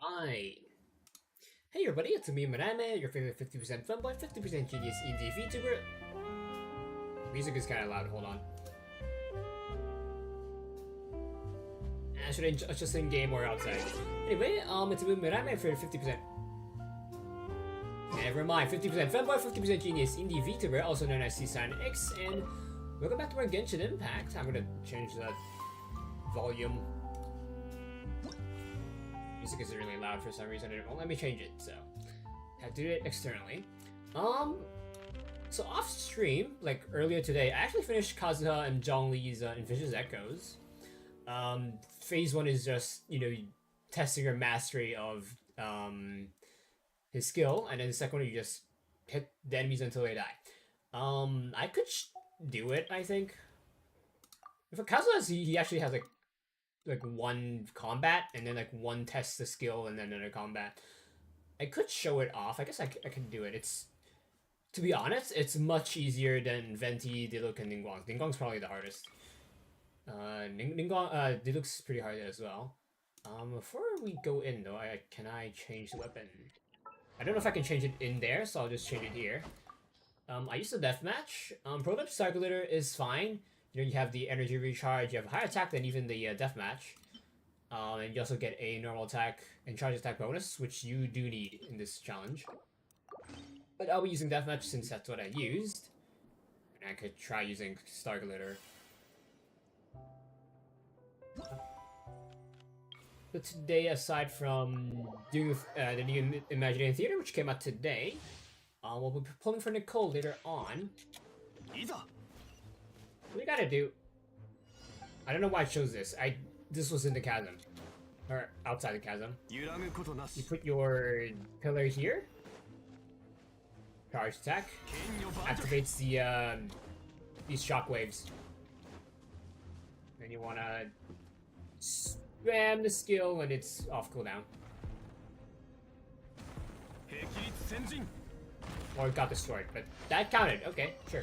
Right. Hey everybody, it's me, Maname, your favorite 50% fanboy, 50% genius indie VTuber. Music is kind of loud, hold on. Should I just in game or outside? Anyway, it's me, Maname, for 50%. Never mind, 50% fanboy, 50% genius indie VTuber, also known as Seelie X, and welcome back to our Genshin Impact. I'm gonna change that volume. Music is really loud for some reason. It won't let me change it, so I have to do it externally. So off stream, like earlier today, I actually finished Kazuha and Zhongli's Vicious Echoes. Phase 1 is just, testing your mastery of his skill, and then the second one you just hit the enemies until they die. I could do it, I think. For Kazuha, he actually has like one combat and then like one test the skill and then another combat. I could show it off. I guess I can do it. It's, to be honest, it's much easier than Venti, Diluc, and Ningguang. Ningguang's probably the hardest. Diluc's pretty hard as well. Before we go in though, can I change the weapon? I don't know if I can change it in there, so I'll just change it here. I used the deathmatch. Prototype Circulator is fine. You have the energy recharge, you have higher attack than even the deathmatch. And you also get a normal attack and charge attack bonus, which you do need in this challenge. But I'll be using deathmatch since that's what I used. And I could try using Star Glitter. But today, aside from doing the new Imaginarium Theater, which came out today, we'll be pulling for Nicole later on. What we gotta do... I don't know why it shows this. This was in the chasm. Or outside the chasm. You put your pillar here. Charge attack. Activates the these shockwaves. Then you wanna spam the skill when it's off cooldown. Or it got destroyed, but that counted. Okay, sure.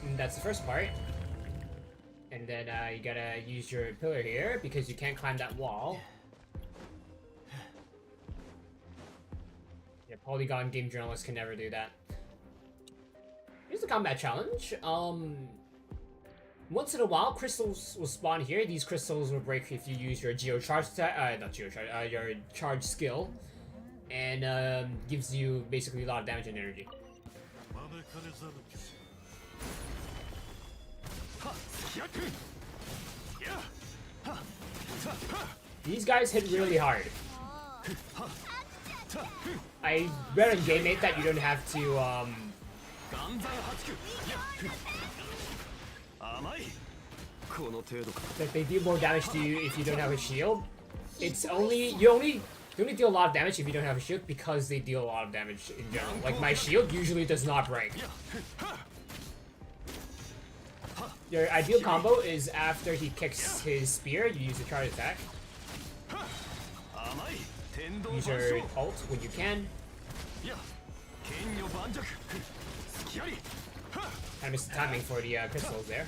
And that's the first part. And then you gotta use your pillar here because you can't climb that wall. Yeah, Polygon game journalists can never do that. Here's the combat challenge. Once in a while, crystals will spawn here. These crystals will break if you use your Geocharge attack, not Geocharge, your charge skill. And gives you basically a lot of damage and energy. These guys hit really hard. I read on GameMate that you don't have to that they deal more damage to you if you don't have a shield. It's only you only deal a lot of damage if you don't have a shield because they deal a lot of damage in general. Like my shield usually does not break. Your ideal combo is after he kicks his spear, you use a charge attack. Use your ult when you can. I missed the timing for the crystals there.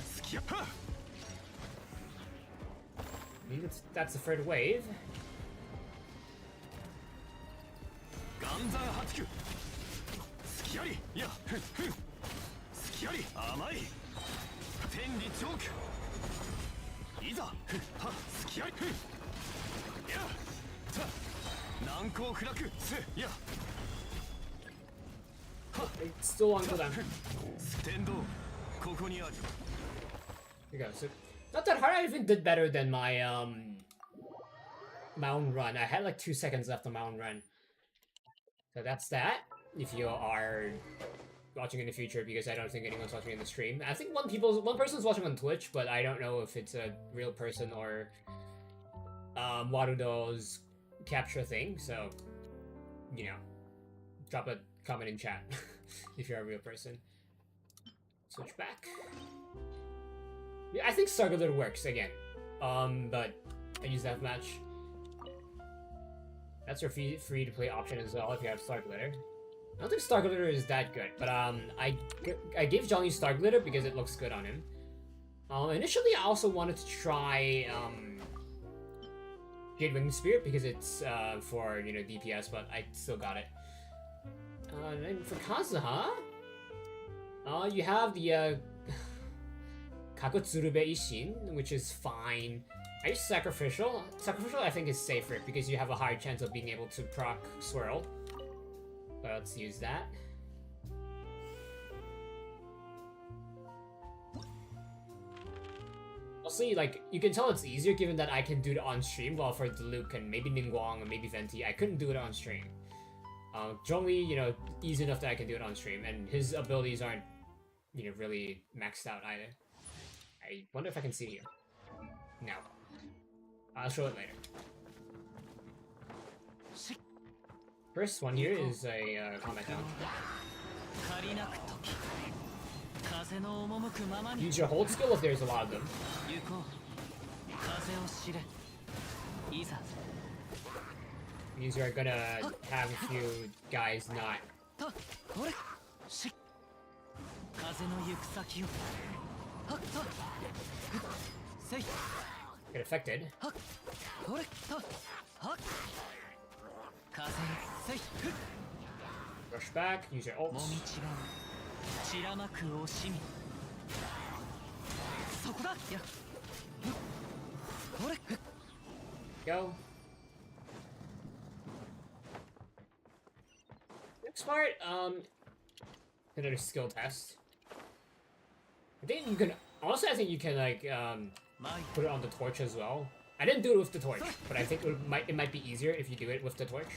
That's the third wave. It's still on cooldown. Here you go. So, not that hard. I even did better than my my own run. I had like 2 seconds left on my own run. So that's that. If you are watching in the future, because I don't think anyone's watching in the stream. I think one person's watching on Twitch, but I don't know if it's a real person or Warudo's capture thing. So, drop a comment in chat if you're a real person. Switch back. Yeah, I think Star Glitter works again. But I use deathmatch. That's your free to play option as well if you have Star Glitter. I don't think Star Glitter is that good, but I gave Johnny Star Glitter because it looks good on him. Initially I also wanted to try Jade Wing Spear because it's for, you know, DPS, but I still got it. And then for Kazuha, you have the Kakutsurube Ishin, which is fine. I use Sacrificial. Sacrificial I think is safer because you have a higher chance of being able to proc Swirl. But let's use that. Mostly, like, you can tell it's easier given that I can do it on stream, while for Luke and maybe Ningguang or maybe Venti, I couldn't do it on stream. Zhongli, you know, easy enough that I can do it on stream, and his abilities aren't, you know, really maxed out either. I wonder if I can see here. No. I'll show it later. First one here is a combat challenge. Use your hold skill if there's a lot of them. Means you're gonna have a few guys not. Get affected. Rush back, use your ults. Go. Next part, another skill test. I think you can, honestly I think you can like, put it on the torch as well. I didn't do it with the torch, but I think it might be easier if you do it with the torch.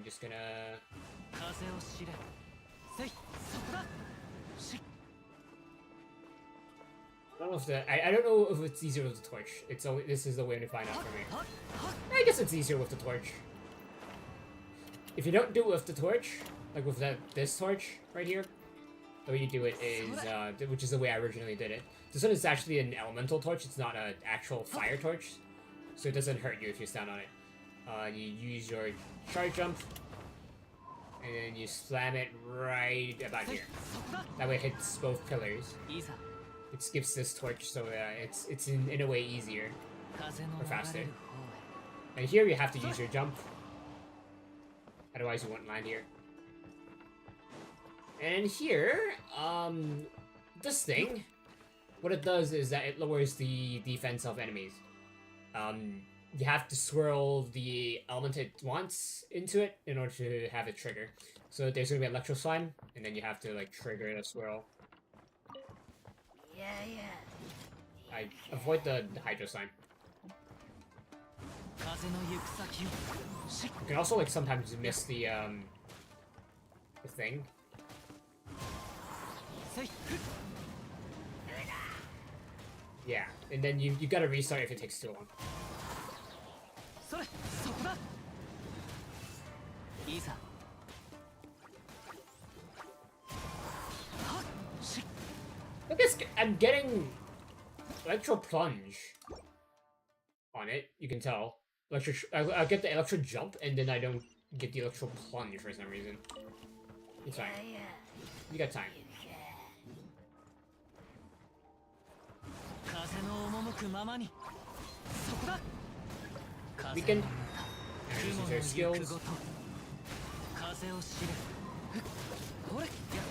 Just gonna... I don't know if I don't know if it's easier with the torch. It's only, this is the way to find out for me. I guess it's easier with the torch. If you don't do it with the torch, like with this torch right here, the way you do it is, which is the way I originally did it. This one is actually an elemental torch. It's not an actual fire torch, so it doesn't hurt you if you stand on it. You use your charge jump, and then you slam it right about here. That way it hits both pillars. It skips this torch, so it's in a way easier or faster. And here you have to use your jump, otherwise you won't land here. And here, this thing, what it does is that it lowers the defense of enemies. You have to swirl the element it wants into it in order to have it trigger. So there's gonna be electro slime, and then you have to like trigger the swirl. I avoid the hydro slime. You can also like sometimes miss the thing. Yeah, and then you gotta restart if it takes too long. I guess I'm getting electro plunge on it. You can tell. I get the electro jump, and then I don't get the electro plunge for some reason. It's fine. You got time. Weaken. And use your skills.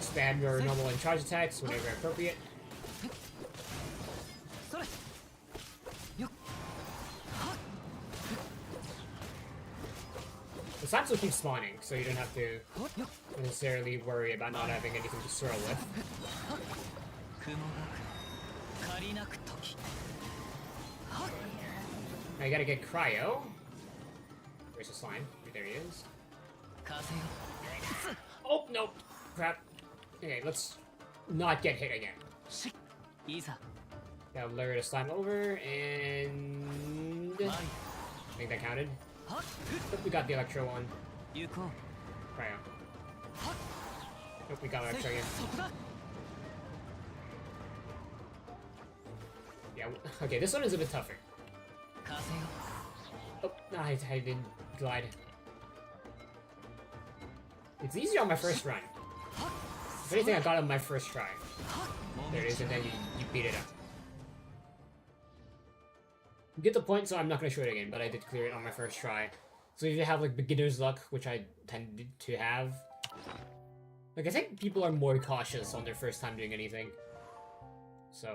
Spam your normal and charge attacks whenever appropriate. The slimes will keep spawning, so you don't have to necessarily worry about not having anything to swirl with. Now you gotta get Cryo. Where's the slime? There he is. Oh, no! Crap. Okay, let's not get hit again. Gotta lure the slime over, and... I think that counted. Nope, we got the Electro one. Cryo. Nope, we got Electro again. Yeah, okay, this one is a bit tougher. Oh, no, I didn't glide. It's easier on my first run. If anything, I got it on my first try. There it is, and then you beat it up. get the point, so I'm not gonna show it again, but I did clear it on my first try. So if you have like beginner's luck, which I tend to have, like I think people are more cautious on their first time doing anything. So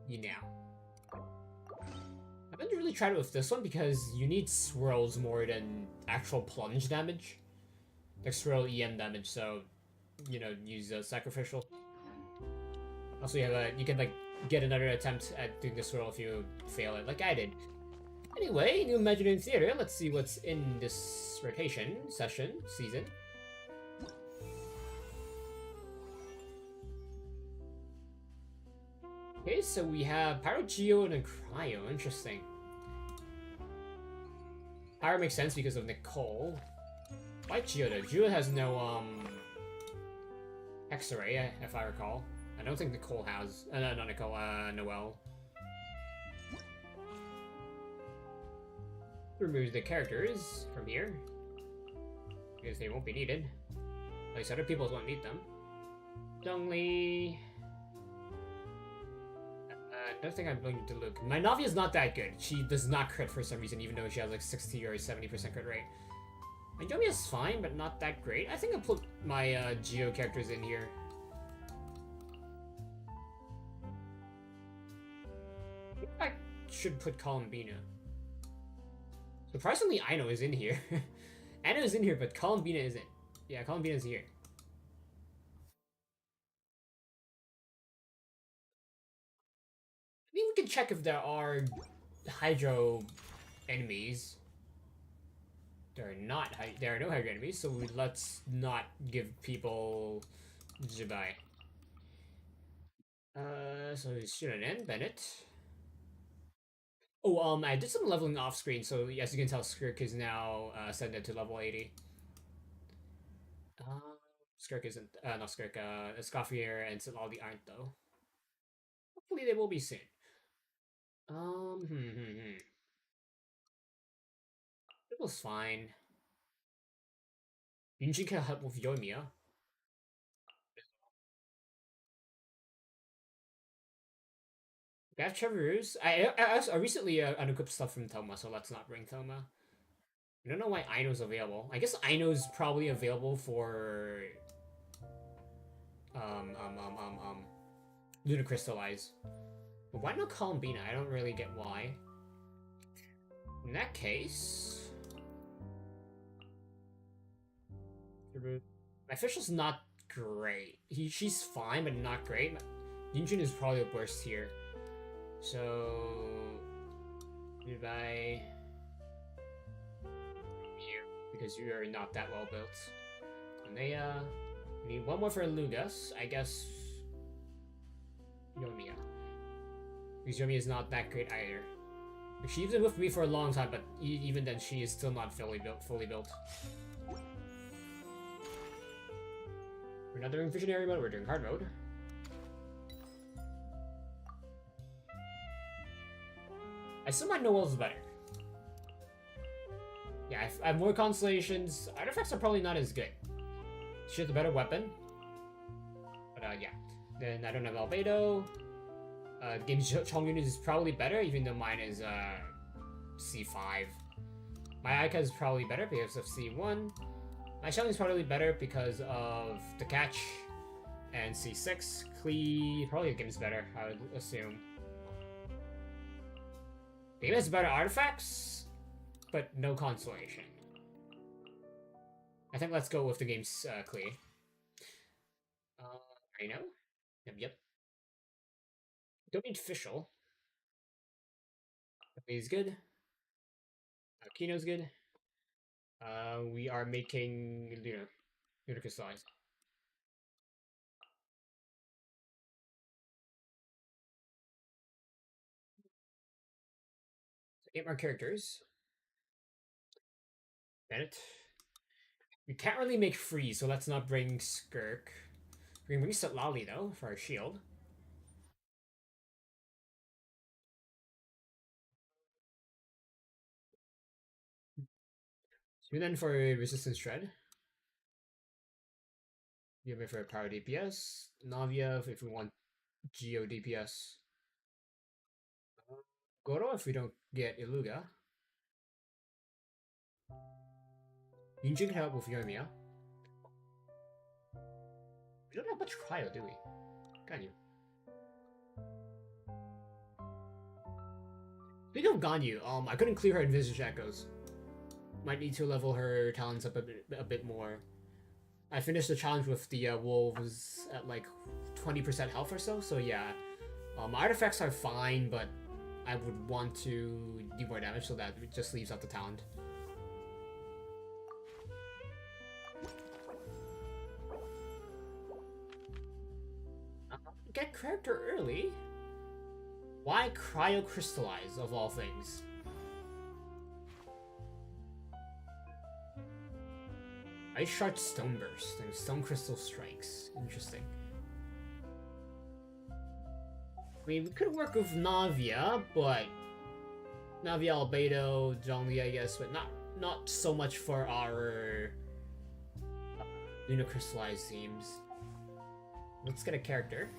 you know. I haven't really tried it with this one because you need swirls more than actual plunge damage. Like swirl EM damage, so you know, use sacrificial. Also, you can like get another attempt at doing the swirl if you fail it, like I did. Anyway, new Imaginarium Theater. Let's see what's in this rotation season. Okay, so we have Pyro, Geo, and a Cryo. Interesting. Pyro makes sense because of Nicole. Why Geo though? Geo has no X-ray, if I recall. I don't think Nicole has. No, not Nicole. Noelle. Remove the characters from here because they won't be needed. At least other people won't need them. Zhongli. I don't think I'm going to look. My Navi is not that good. She does not crit for some reason, even though she has like 60 or 70% crit rate. My Jomi is fine, but not that great. I think I'll put my Geo characters in here. I should put Columbina. Surprisingly, Aino is in here. Aino is in here, but Columbina isn't. Yeah, Columbina is here. I mean, we can check if there are Hydro enemies. There are not. There are no Hydro enemies, so let's not give people Jibai. So shouldn't end Bennett. Oh, I did some leveling off screen, so as you can tell, Skirk is now ascended to level 80. Skirk isn't, not Skirk, Escoffier and Seelie aren't though. Hopefully they will be soon. It was fine. Yunjin can help with Yoimiya. We have Chevrus. I recently unequipped stuff from Thoma, so let's not bring Thoma. I don't know why Aino's available. I guess Aino's probably available for Lunar Crystallize. But why not Columbina? I don't really get why. In that case, my official's not great. She's fine, but not great. Yunjin is probably the worst here. So goodbye. You, because you are not that well built. And they need one more for Lugas, I guess. Yoimiya. Because Yoimiya is not that great either. She's been with me for a long time, but even then, she is still not fully built. We're not doing visionary mode, we're doing hard mode. I still might Noelle's better. Yeah, I have more constellations. Artifacts are probably not as good. She has a better weapon. But yeah. Then I don't have Albedo. Game's Chongyun is probably better, even though mine is C5. My Aika is probably better because of C1. My Shelly is probably better because of the catch and C6. Klee, probably the game's better, I would assume. The game has better artifacts, but no consolation. I think let's go with the game's Klee. I know. Yep. Don't need official. He's good. Kino's good. We are making Lunar Crystallize. So 8 more characters. Bennett. We can't really make free, so let's not bring Skirk. We can bring Seelie though for our shield. So then for resistance shred. You have it for power DPS. Navia if we want Geo DPS. Goro if we don't get Iluga. Yunjin can help with Yoimiya. We don't have much cryo, do we? Can you? Speaking of Ganyu, I couldn't clear her Envisage Echoes. Might need to level her talents up a bit more. I finished the challenge with the wolves at like 20% health or so yeah. Artifacts are fine, but I would want to do more damage so that it just leaves out the talent. Get character early? Why cryo-crystallize, of all things? Ice Shard Stone Burst and Stone Crystal Strikes. Interesting. I mean, we could work with Navia, but... Navia, Albedo, Zhongli, I guess, but not so much for our... Lunar Crystallized themes. Let's get a character.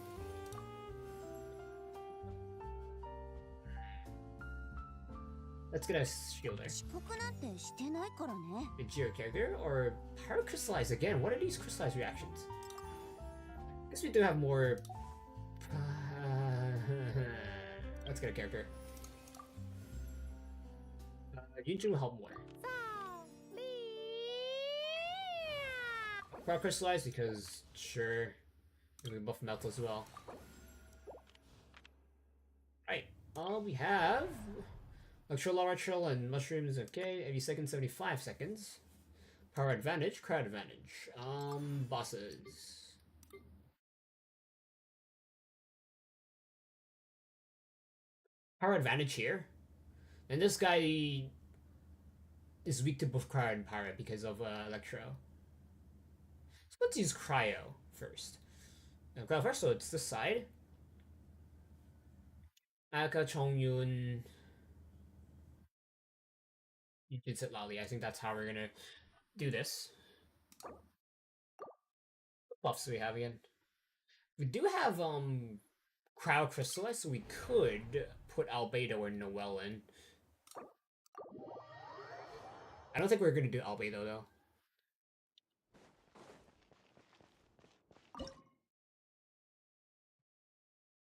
Let's get a shielder. Is your character or Pyro Crystallize again? What are these crystallized reactions? I guess we do have more. Let's get a character. Yunjin will help more. Pyro Crystallize because sure, we buff Melt as well. Right. We have. Electro, and Mushrooms, okay. 80 seconds, 75 seconds. Power Advantage, Crowd Advantage. Bosses. Power Advantage here. And this guy is weak to both Cryo and Pyro because of Electro. So let's use Cryo first. Cryo first, so it's this side. Aka, Chongyun... Yunjin, Lali. I think that's how we're gonna do this. What buffs do we have again? We do have Cryo Crystallize, so we could put Albedo or Noelle in. I don't think we're gonna do Albedo though.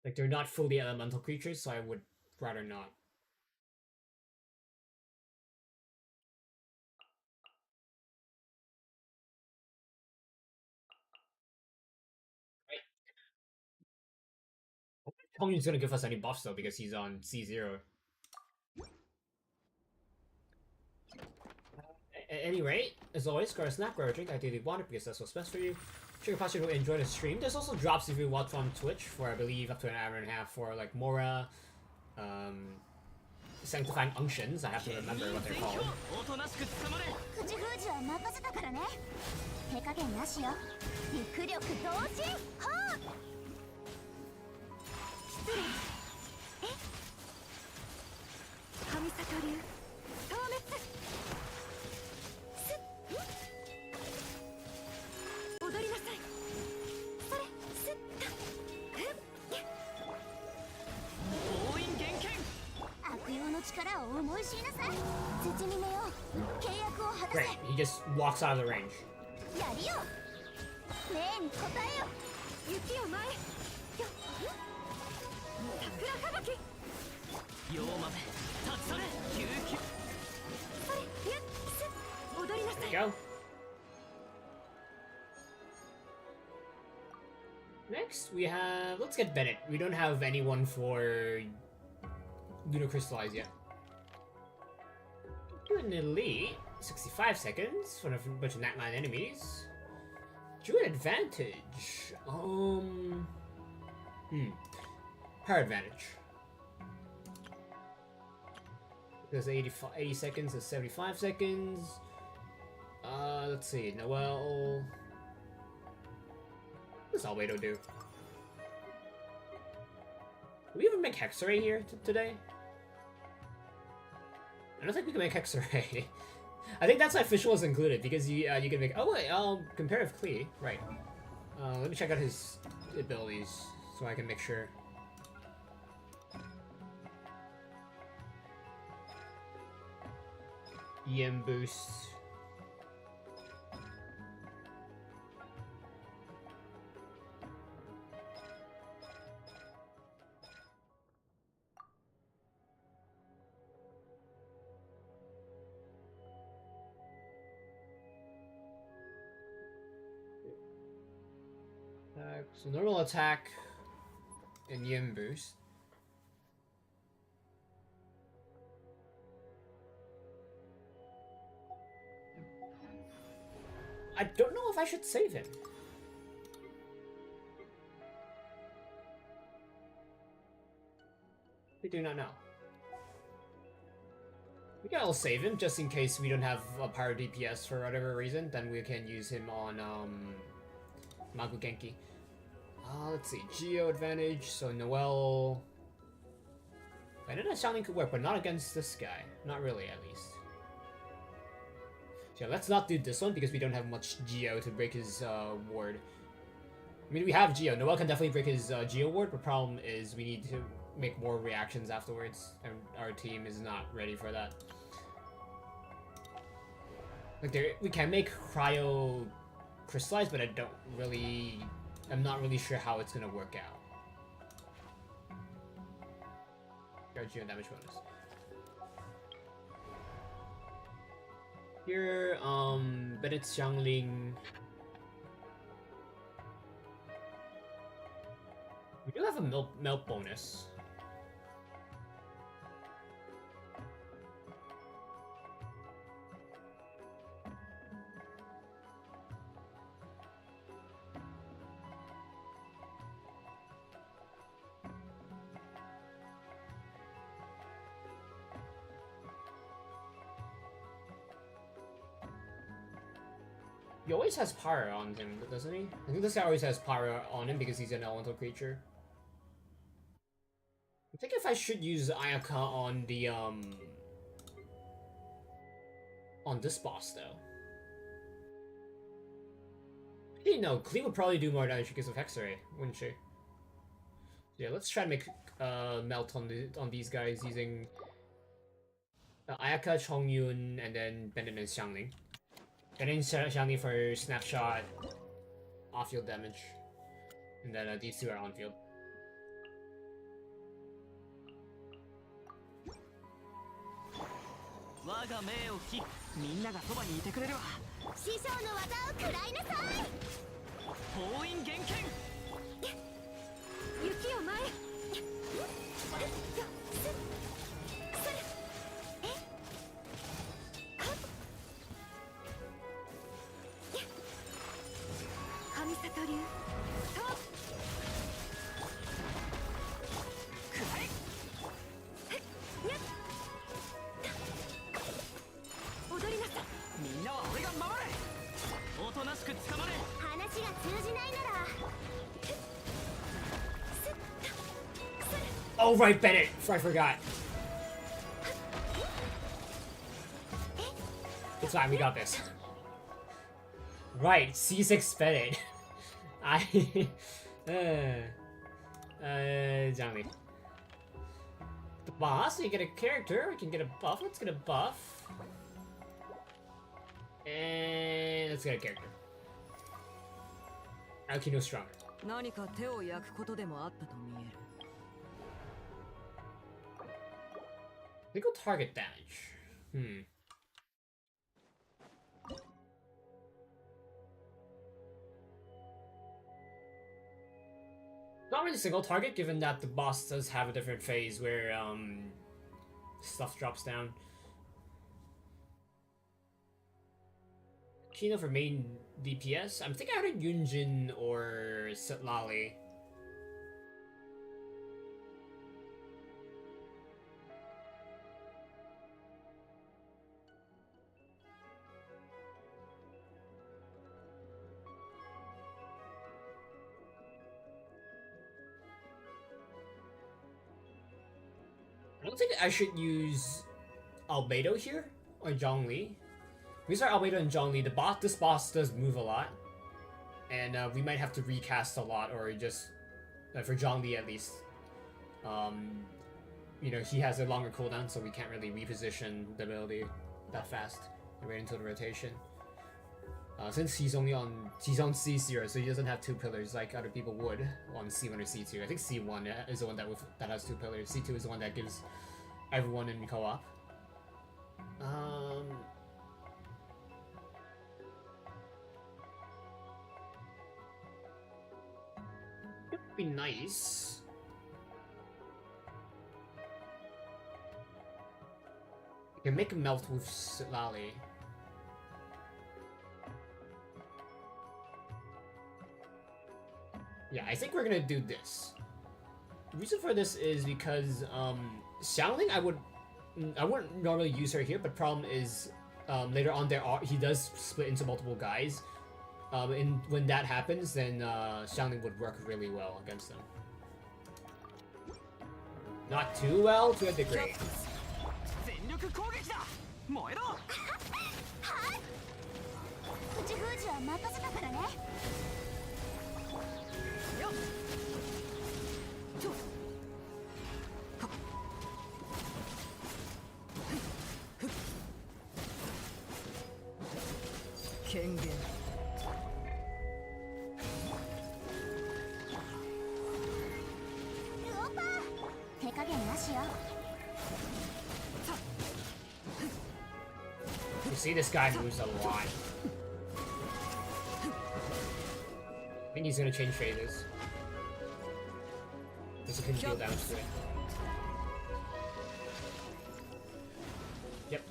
Like they're not fully elemental creatures, so I would rather not. Hongyun's gonna give us any buffs though because he's on C0. At any rate, as always, grab a snack, grab a drink, ideally water because that's what's best for you. Sure, you possibly enjoy the stream. There's also drops if you watch on Twitch for I believe up to an hour and a half for like Mora, Sanctifying Unctions. I have to remember what they're called. Great, he just walks out of the range. There we go. Next, we have... Let's get Bennett. We don't have anyone for Lunar Crystallize yet. Do an elite. 65 seconds for a bunch of Nat 9 enemies. Druid Advantage. Power Advantage. There's 80 seconds and 75 seconds. Let's see. Noelle. What does Albedo do? Do we even make Hexarray here today? I don't think we can make Hexarray. I think that's why Fish was included because you can make. Oh wait, comparative Klee, right? Let me check out his abilities so I can make sure. EM boost. So normal attack and EM boost. I don't know if I should save him. We do not know. We can all save him just in case we don't have a power DPS for whatever reason. Then we can use him on Magu Genki. Let's see, Geo advantage. So Noelle. I know that Xiangling could work, but not against this guy. Not really, at least. So yeah, let's not do this one because we don't have much Geo to break his ward. I mean, we have Geo. Noelle can definitely break his Geo ward, but problem is we need to make more reactions afterwards, and our team is not ready for that. Like, we can make Cryo Crystallize, but I'm not really sure how it's gonna work out. Geo damage bonus. Here, but it's Xiangling. We do have a melt bonus. He always has power on him, doesn't he? I think this guy always has power on him because he's an elemental creature. I think if I should use Ayaka on the on this boss though. Actually, no, Klee would probably do more damage because of Hexray, wouldn't she? Yeah, let's try to make melt on these guys using Ayaka, Chongyun, and then Bennett and Xiangling. And then Xiangling for snapshot, off-field damage, and then these two are on-field. Oh right, Bennett! I forgot. It's fine, we got this. Right, C6 Bennett. Zhangli. The boss, you get a character, we can get a buff, let's get a buff. And let's get a character. Akino's stronger. Single target damage. Not really single target, given that the boss does have a different phase where stuff drops down. Kino for main DPS. I'm thinking either Yunjin or Seelie. I don't think I should use Albedo here or Zhongli. We start Albedo and Zhongli. This boss does move a lot, and we might have to recast a lot, or just for Zhongli at least. You know, he has a longer cooldown, so we can't really reposition the ability. that fast right into the rotation. Since he's on C0, so he doesn't have 2 pillars like other people would on C1 or C2. I think C1 is the one that has 2 pillars. C2 is the one that gives everyone in co-op. It would be nice. You can make a melt with Seelie. Yeah, I think we're gonna do this. The reason for this is because Xiangling, I wouldn't normally use her here, but problem is later on he does split into multiple guys. And when that happens, then Xiangling would work really well against them. Not too well to a degree. You see, this guy moves a lot. I think he's gonna change phases. This can deal damage to it. Yep.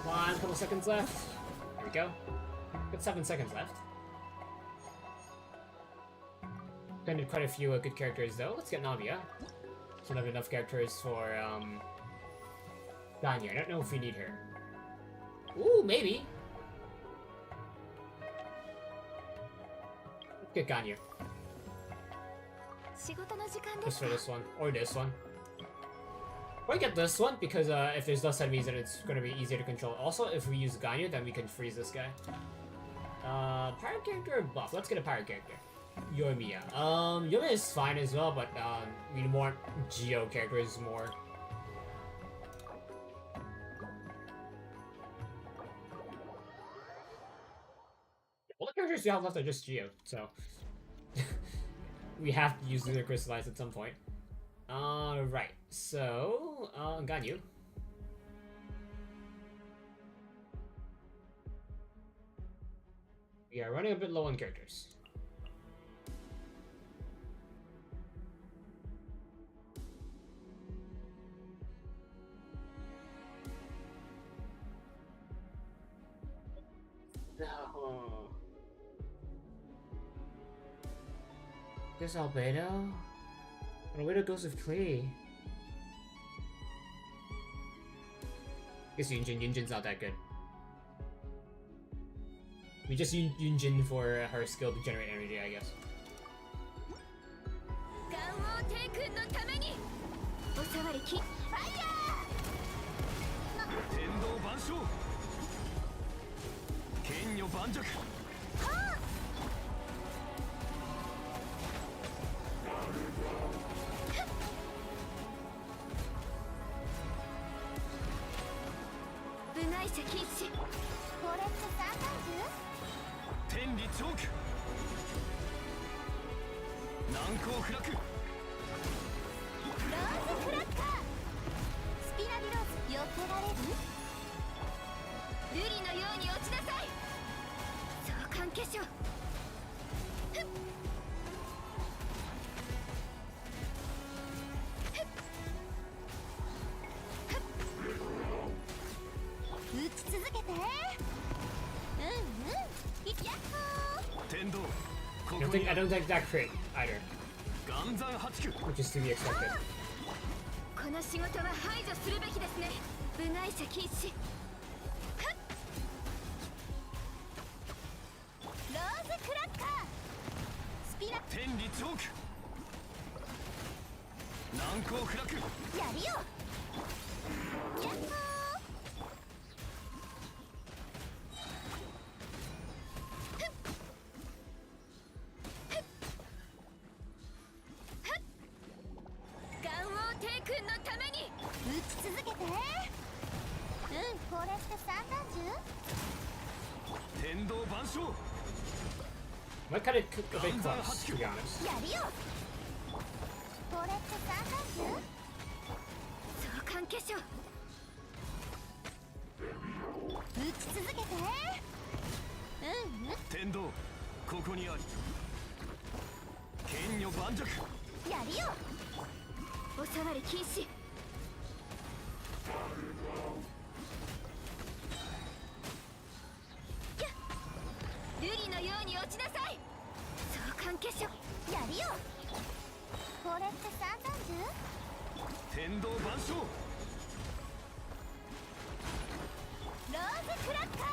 Come on, a couple seconds left. There we go. Got 7 seconds left. Spended quite a few good characters though. Let's get Navia. So I don't have enough characters for Ganyu. I don't know if we need her. Ooh, maybe. Let's get Ganyu. Just for this one. Or this one. Or get this one, because if there's less enemies, then it's going to be easier to control. Also, if we use Ganyu, then we can freeze this guy. Pirate character or buff? Let's get a pirate character. Yoimiya. Yoimiya is fine as well, but we want Geo characters more. All the characters you have left are just Geo, so we have to use Lunar Crystallize at some point. Right, so, Ganyu. We are running a bit low on characters. No. This Albedo? Albedo goes with Klee. Guess Yunjin's not that good. We just use Yunjin for her skill to generate energy, I guess. I don't think that crit either, which is to be expected. 難攻不落やるよ。やっほー。ガンオー帝君のために打ち続けて。これって三段銃？天道万象 Might cut it a bit close, to be honest. やるよ。これって三段銃？相関化粧。打ち続けて。天道ここにあり剣女盤石やるよ。お触り禁止。瑠璃のように落ちなさい。相関化粧。やるよ。これって三段銃？天道万象ローズクラッカー。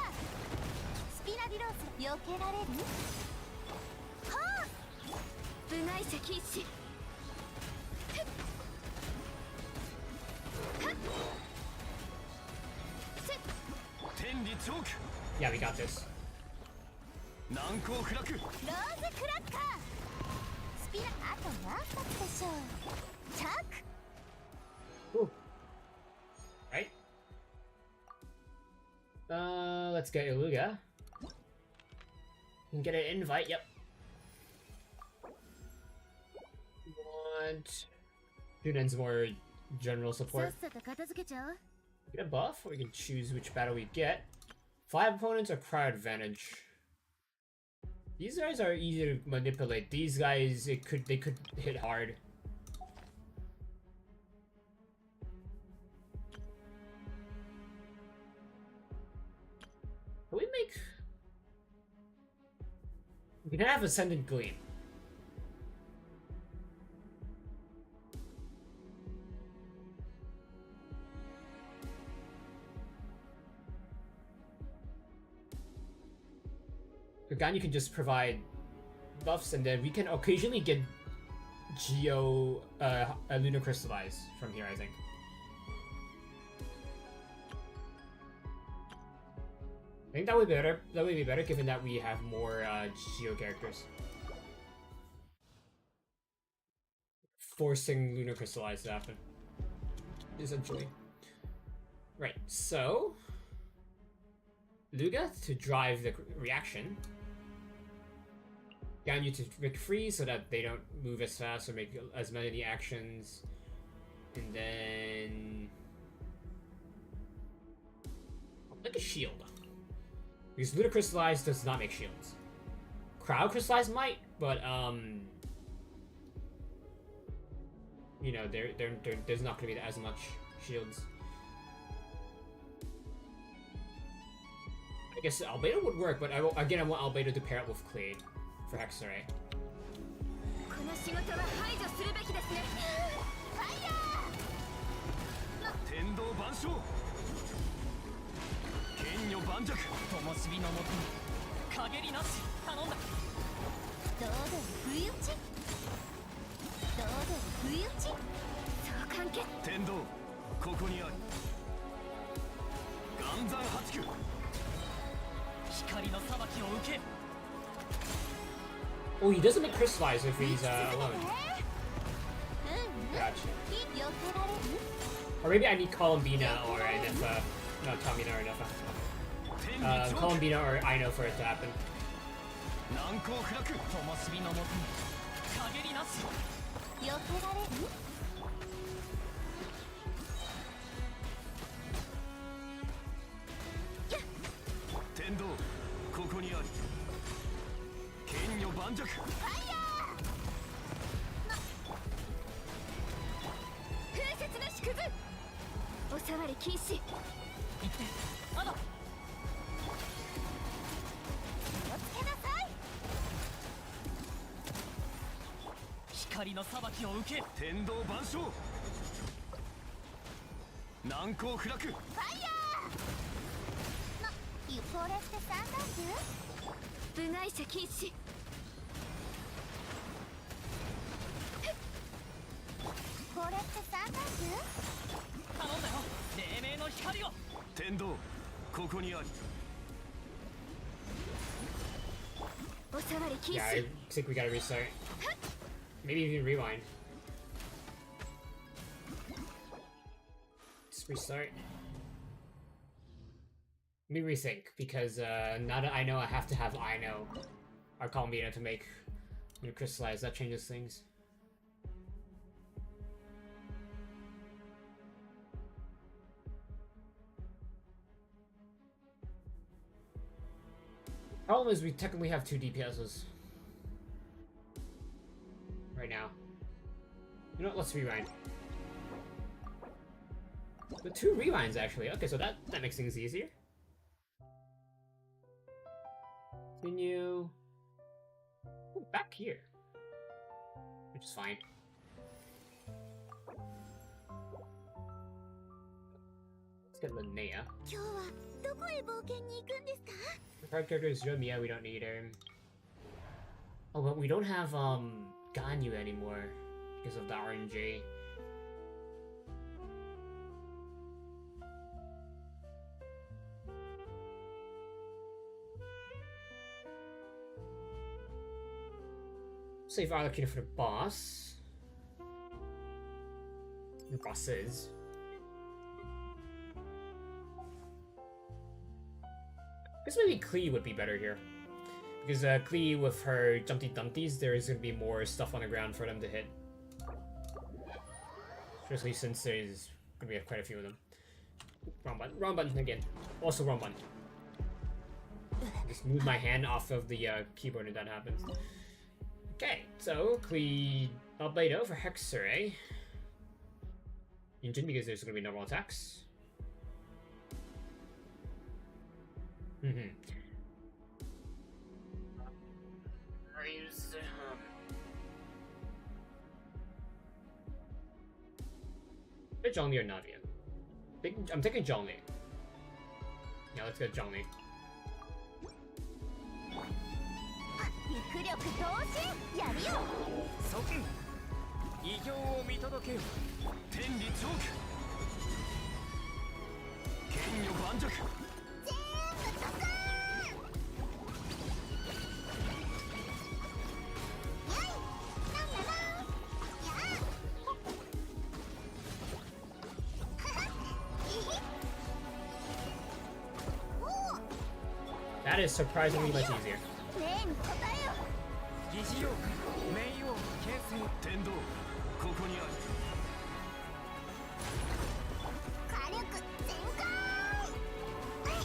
スピナディロース避けられる？はあ。部外者禁止。天理チョーク Yeah, we got this. 難攻不落ローズクラッカー。スピナ、あと何発でしょう。チャック。 Ooh. Right. Let's get Iluga. And get an invite, yep. Want Junen's more general さっ support. さと片付けちゃう。 Get a buff, or we can choose which battle we get. 5 opponents or crowd advantage. These guys are easy to manipulate. These guys, they could hit hard. Can we make? We can have Ascendant Gleam. Ganyu can just provide buffs, and then we can occasionally get Geo Lunar Crystallize from here, I think. I think that would be better. That would be better, given that we have more Geo characters. Forcing Lunar Crystallize to happen, essentially. Right. So, Luga to drive the reaction. Ganyu to make free so that they don't move as fast or make as many actions. And then I'll make a shield. Because Lunar Crystallize does not make shields. Crowd Crystallize might, but you know, there's not gonna be as much shields. I guess Albedo would work, but I want Albedo to pair up with Clade for Hexarray. この仕事は排除するべきですね。ファイヤー。天道万象剣女盤石灯火のもとに陰りなし頼んだどうで不意打ち。どうで不意打ち。相関係。天道ここにあり岩山八九光の裁きを受け Oh, he doesn't make Crystallize if he's alone. Gotcha. Or maybe I need Columbina or Inefa. No, Tomina or Inefa. Columbina or Ino for it to happen. 難攻不落灯火のもとに陰りなし避けられる。天道ここにあり剣女盤石ファイヤー。風雪の縮図。お触り禁止。行ってあら気をつけなさい。光の裁きを受け天道万象難攻不落ファイヤー。ユコレって三段銃？部外者禁止。ここれって三段頼んだよ黎明の光を。天道ここにあり。おさわり禁 Yeah, I 止。 think we gotta restart. Maybe even rewind. Just restart. Let me rethink, because now that I know I have to have I know our Columbiana to make new crystallize, that changes things. Problem is we technically have 2 DPSs right now. You know what, let's rewind. The 2 rewinds actually. Okay, so that makes things easier. Continue. Ooh, back here. Which is fine. Let's get Linnea. 今日はどこへ冒険に行くんですか？ The card character is Yomiya, we don't need her. Oh, but we don't have Ganyu anymore because of the RNG. Save Arlecchino for the boss. The bosses. I guess maybe Klee would be better here. Because Klee with her Jumpty Dumpties, there is going to be more stuff on the ground for them to hit. Especially since there's going to be quite a few of them. Wrong button again. Also wrong button. Just move my hand off of the keyboard and that happens. Okay, so Klee Blado for Hexer, Engine, because there's going to be normal attacks. Zhongli or Navia? I'm taking Zhongli. Yeah, let's go Zhongli. 肉力同心やるよ。即異形を見届けよ。天理チョーク剣女盤石。全部ドカーン。やい、なんだな。やあ。はは。えへ。おお。 That is surprisingly much easier. ねえに答えよ。疑似妖怪冥王牽制。天道ここにあり。火力全開。はい。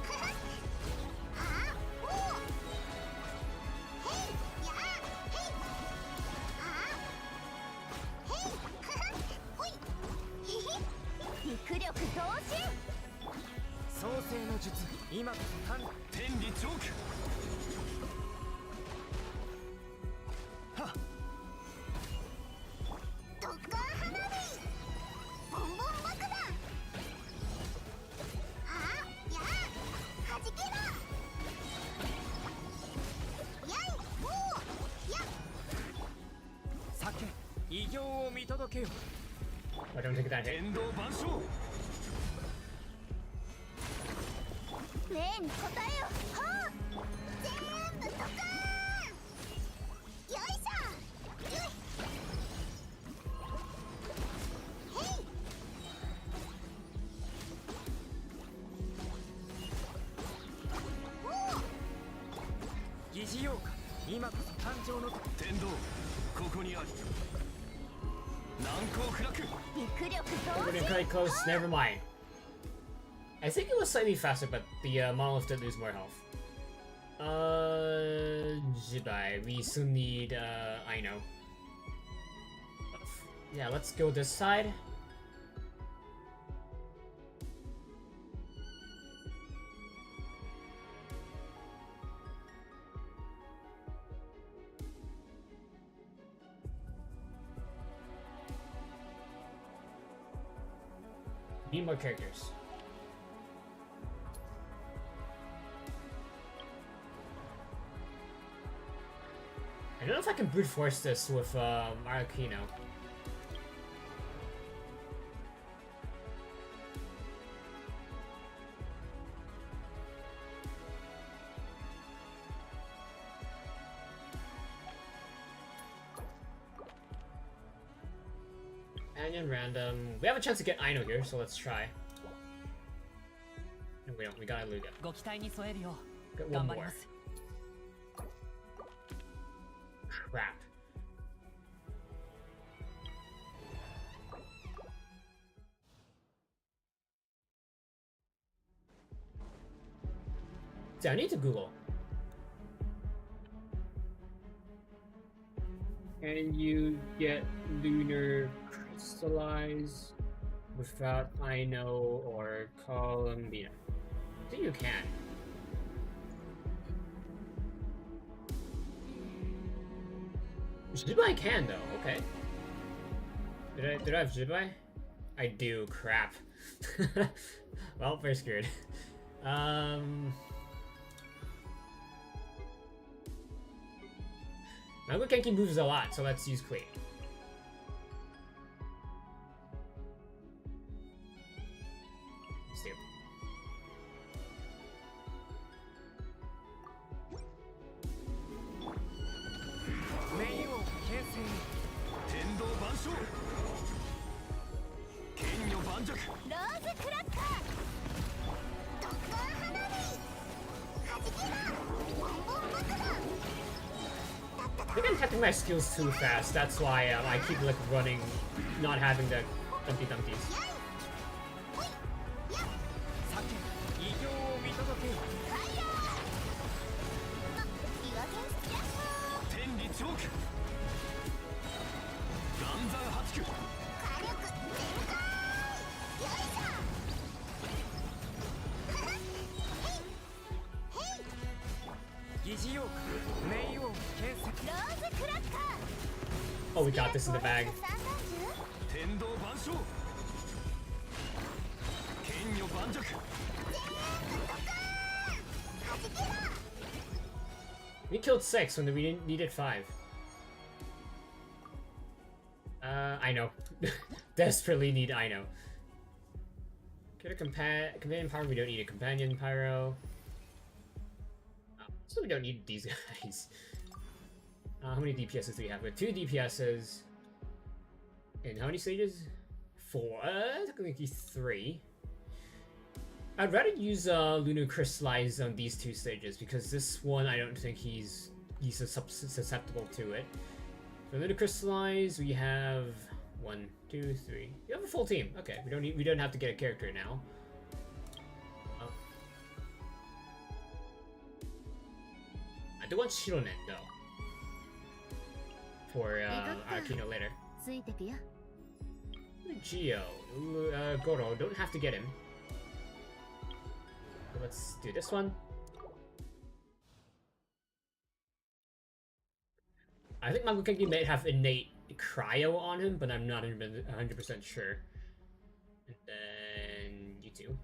はは。ああ、おお。へい、やあ、へい。ああ。へい、はは。ほい。へへ。肉力同心。創世の術今こそ単天理チョークはっドッカー花火。ボンボン爆弾。ああ、やあ、はじけろ。やい、おお。やっ。酒異形を見届けよ。 I don't take that hit. 天道万象ねえに答えよ。はあ。全部ドカーン。よいしょ。よい。へい。おお。疑似妖怪今こそ誕生の天道ここにあり。難攻不落肉力 We're 同 getting 心。 quite close, never mind. I think it was slightly faster, but the monolith did lose more health. Jibai, we still need, I know. Yeah, let's go this side. Need more characters. I don't know if I can brute force this with Marikino. Companion random. We have a chance to get Aino here, so let's try. No, we don't. We gotta Luga. ご期待に添えるよ Get う one 頑張り more. ます Crap. See, I need to Google. Can you get lunar crystallize without Aino or Columbina? I think you can. Jibai can though, okay. Did I have Jibai? I do, crap. Well, very screwed. Mango Kenki moves a lot, so let's use Queen. Let's do. メインを形成天道万象剣女盤石ローズクラッカー特攻花火はじけろボンボン袋 I think I'm tapping my skills too fast, that's why I keep like running, not having the Dumpty Dumpties. ほいやっさて偉業を見届けよファイヤーあ岩原ヤッホー天理チョーク岩山八九火力全開よいしょへいへい疑似妖怪メインを形成ローズクラッカー Oh, we got this in the bag. 天道万象剣女盤石 We killed 6 when we needed 5. I know. Desperately need Aino. Get a companion pyro, we don't need a companion pyro. So we don't need these guys. How many DPSs do we have? We have 2 DPSs. And how many stages? 4. Technically 3. I'd rather use Lunar Crystallize on these 2 stages because this one I don't think he's susceptible to it. So Lunar Crystallize, we have 1, 2, 3. We have a full team. Okay, we don't have to get a character now. Oh. I do want Shironen though. For Akino later. ついてくよ Geo, Goro, don't have to get him. So let's do this one. I think Mango Kenki might have innate cryo on him, but I'm not 100% sure. And then you two.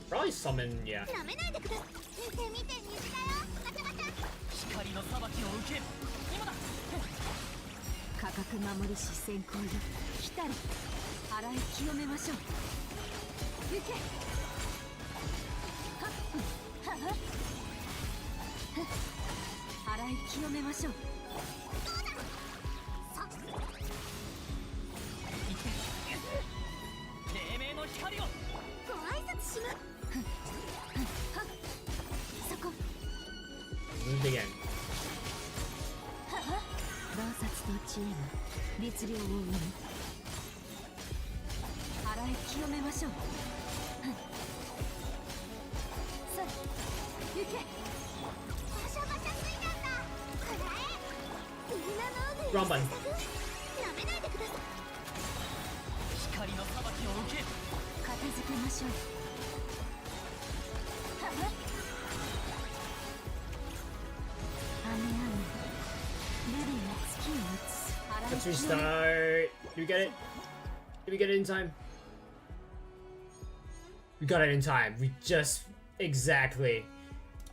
Probably summon, yeah. なめないでくだ見て見て虹だよバタバタ光の裁きを受ける今だ価格守り師先行よ来たり洗い清めましょう行けはっはっは洗い清めましょう黎明の光をご挨拶しまそこ Moved again. 洞察と知恵が律令を生む洗い清めましょうさあ行け場所がついたんだくらえみんなの Wrong button. なめないでください光の裁きを受ける片付けましょうはは雨雨ルビーが月を打つ洗 Let's い清め restart. Did we get it? Did we get it in time? We got it in time. We just exactly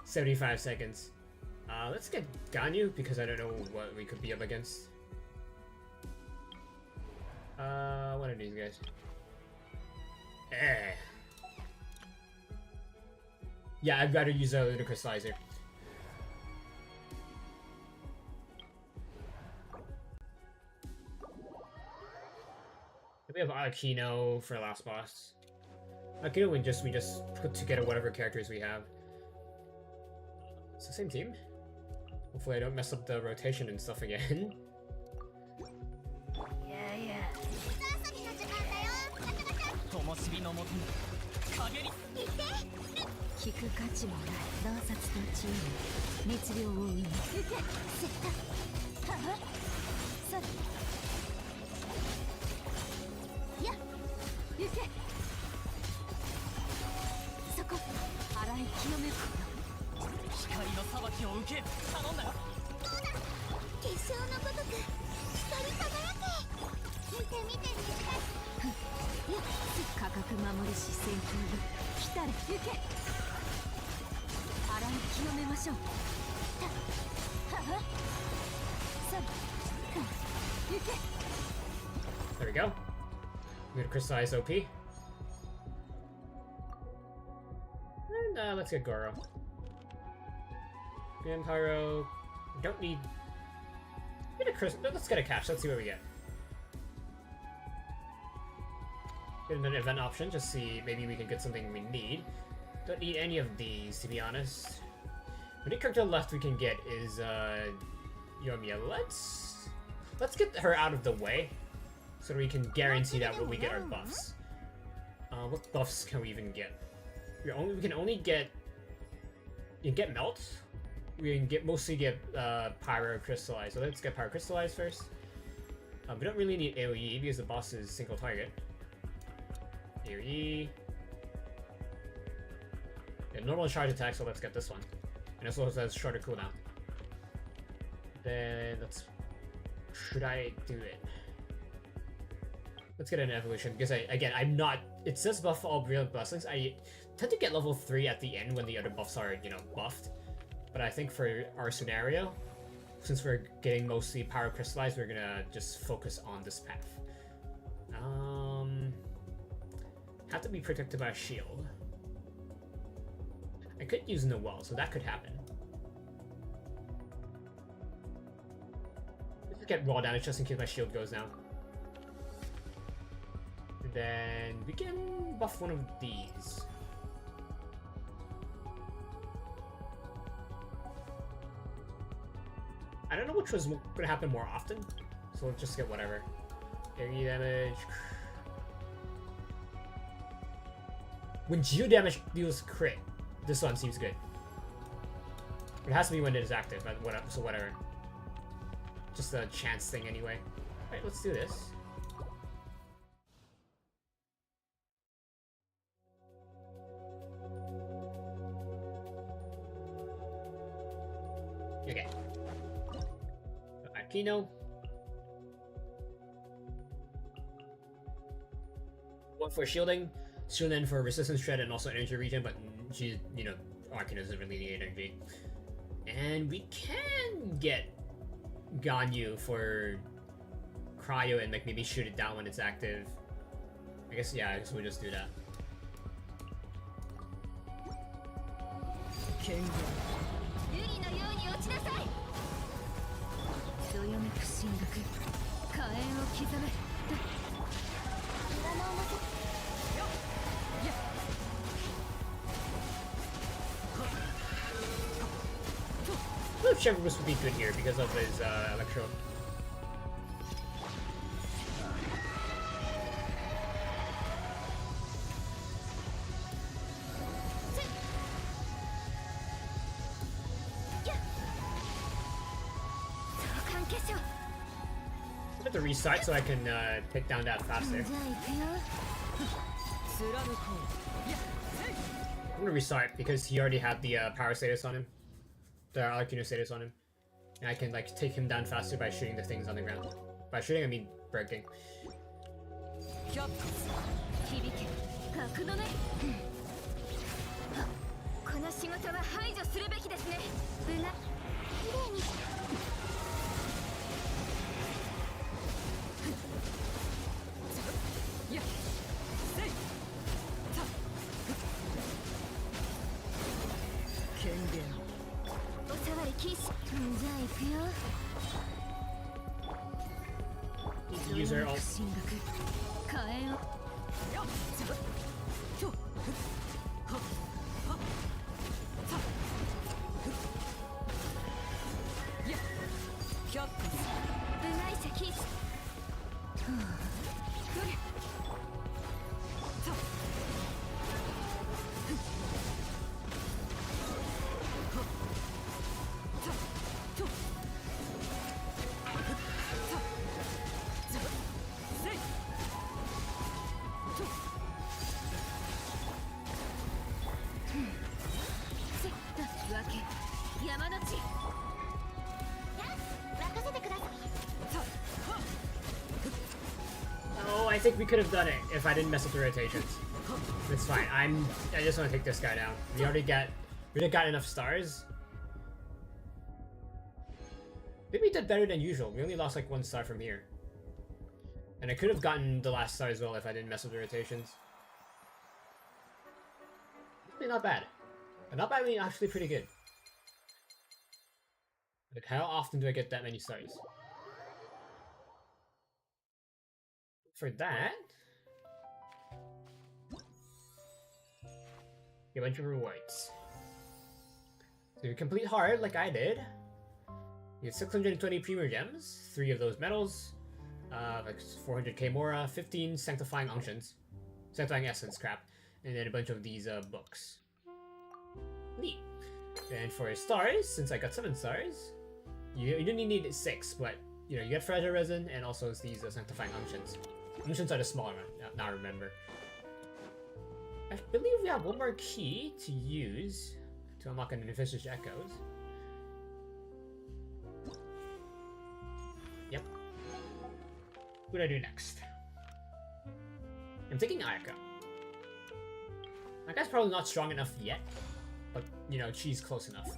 75 seconds. Let's get Ganyu because I don't know what we could be up against. What are these guys? Yeah, I'd rather use a Lunar Crystallizer. We have Akino for last boss. Akino, we just put together whatever characters we have. It's the same team. Hopefully I don't mess up the rotation and stuff again. 水遊びの時間だよカタカタ灯火のもとに陰り行って聞く価値もない洞察と知恵に熱量を生み受けセットはあそれや受けそこ洗い清める光の裁きを受け頼んだよ結晶のごとく光り輝け見て見て短い価格守り視線攻撃来たれ受け洗い清めましょうはあそれ受け There we go. We're gonna crystallize OP. And let's get Goro. Vampiro. Don't need. Let's get a cash. Let's see what we get. Get another event option. Just see maybe we can get something we need. Don't need any of these to be honest. The only character left we can get is Yoimiya. Let's get her out of the way so that we can guarantee that when we get our buffs. What buffs can we even get? We can only get. You can get melt. We can mostly get pyro crystallize. So let's get pyro crystallize first. We don't really need AoE because the boss is single target. AoE. Yeah, normal charge attack. So let's get this one. And this also has shorter cooldown. Then let's. Should I do it? Let's get an evolution because I'm not. It says buff all brilliant blessings. I tend to get level 3 at the end when the other buffs are buffed. But I think for our scenario, since we're getting mostly power crystallized, we're gonna just focus on this path. Have to be protected by a shield. I could use Noel, so that could happen. Let's get raw damage just in case my shield goes down. And then we can buff one of these. I don't know which was gonna happen more often, so let's just get whatever. Area damage. When geo damage deals crit, this one seems good. It has to be when it is active, but whatever. So whatever. Just a chance thing anyway. Alright, let's do this. Okay. Akino. One for shielding, Sunan for resistance shred and also energy regen, but she, Akino doesn't really need energy. And we can get Ganyu for cryo and maybe shoot it down when it's active. I guess we'll just do that. 瑠璃のように落ちなさいどよめく神学火炎を刻め岩の重さ I believe Shevers would be good here because of his electro. I have to restart so I can take down that faster. じゃあ行くよ I'm gonna restart because he already had the power status on him. The Arcano status on him. And I can take him down faster by shooting the things on the ground. By shooting I mean breaking. 響け格のねこの仕事は排除するべきですね。綺麗に。やっせいさ権限お触り禁止。じゃあ行くよ。 User ult. 進学火炎をよっとはっはっさやっひょっと部外者禁止。はあどれさはっさとさせいとせっわけ山の地任せてください。さは Oh, I think we could have done it if I didn't mess up the rotations. It's fine. I just want to take this guy down. We already got enough stars. Maybe we did better than usual. We only lost like 1 star from here. And I could have gotten the last star as well if I didn't mess up the rotations. Actually not bad. But not bad, I mean actually pretty good. Like how often do I get that many stars? For that, a bunch of rewards. So you complete hard like I did. You get 620 premier gems, 3 of those medals, like 400k Mora, 15 sanctifying unctions, sanctifying essence crap, and then a bunch of these books. Neat. And for stars, since I got 7 stars, you didn't need 6, but you know you get fragile resin and also these sanctifying unctions. Unctions are the smaller one, now I remember. I believe we have 1 more key to use to unlock an Envisaged Echoes. Yep. What do I do next? I'm taking Ayaka. Ayaka's probably not strong enough yet, but you know, she's close enough.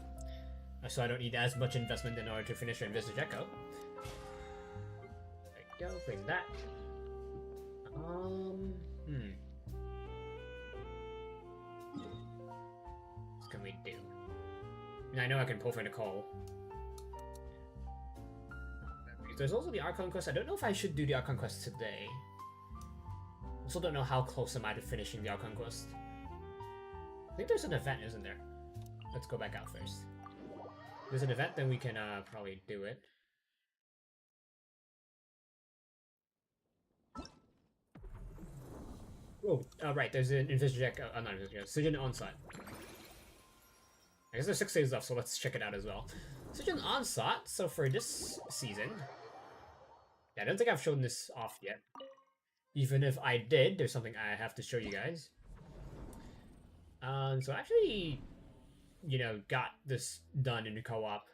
So I don't need as much investment in order to finish her Envisaged Echo. There we go, place that. What can we do? I mean, I know I can pull for Nicole. There's also the Archon quest. I don't know if I should do the Archon quest today. Also don't know how close am I to finishing the Archon quest. I think there's an event, isn't there? Let's go back out first. If there's an event, then we can probably do it. Oh, right, there's an Envisaged Echo. Not Envisaged Echo. Sigil Onslaught. I guess there's 6 days left, so let's check it out as well. Sigil Onslaught, so for this season... Yeah, I don't think I've shown this off yet. Even if I did, there's something I have to show you guys. So I actually, you know, got this done in the co-op.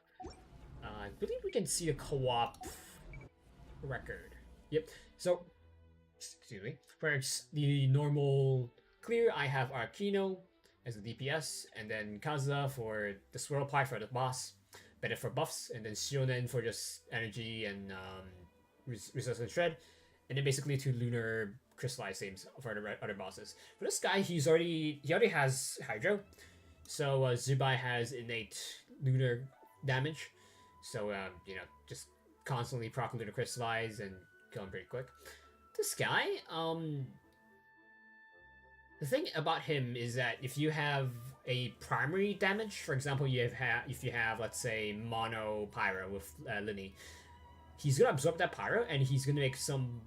I believe we can see a co-op record. Yep, so... Excuse me. For the normal clear, I have Arkino as the DPS, and then Kazuha for the Swirl Pie for the boss, Bennett for buffs, and then Shionen for just energy and Resource and Shred, and then basically 2 Lunar Crystallize themes for the other bosses. For this guy, he already has Hydro, so Zubai has innate Lunar damage, so you know, just constantly proc Lunar Crystallize and kill him pretty quick. This guy, the thing about him is that if you have a primary damage, for example, if you have, let's say, mono Pyro with Linny, he's gonna absorb that Pyro and he's gonna make some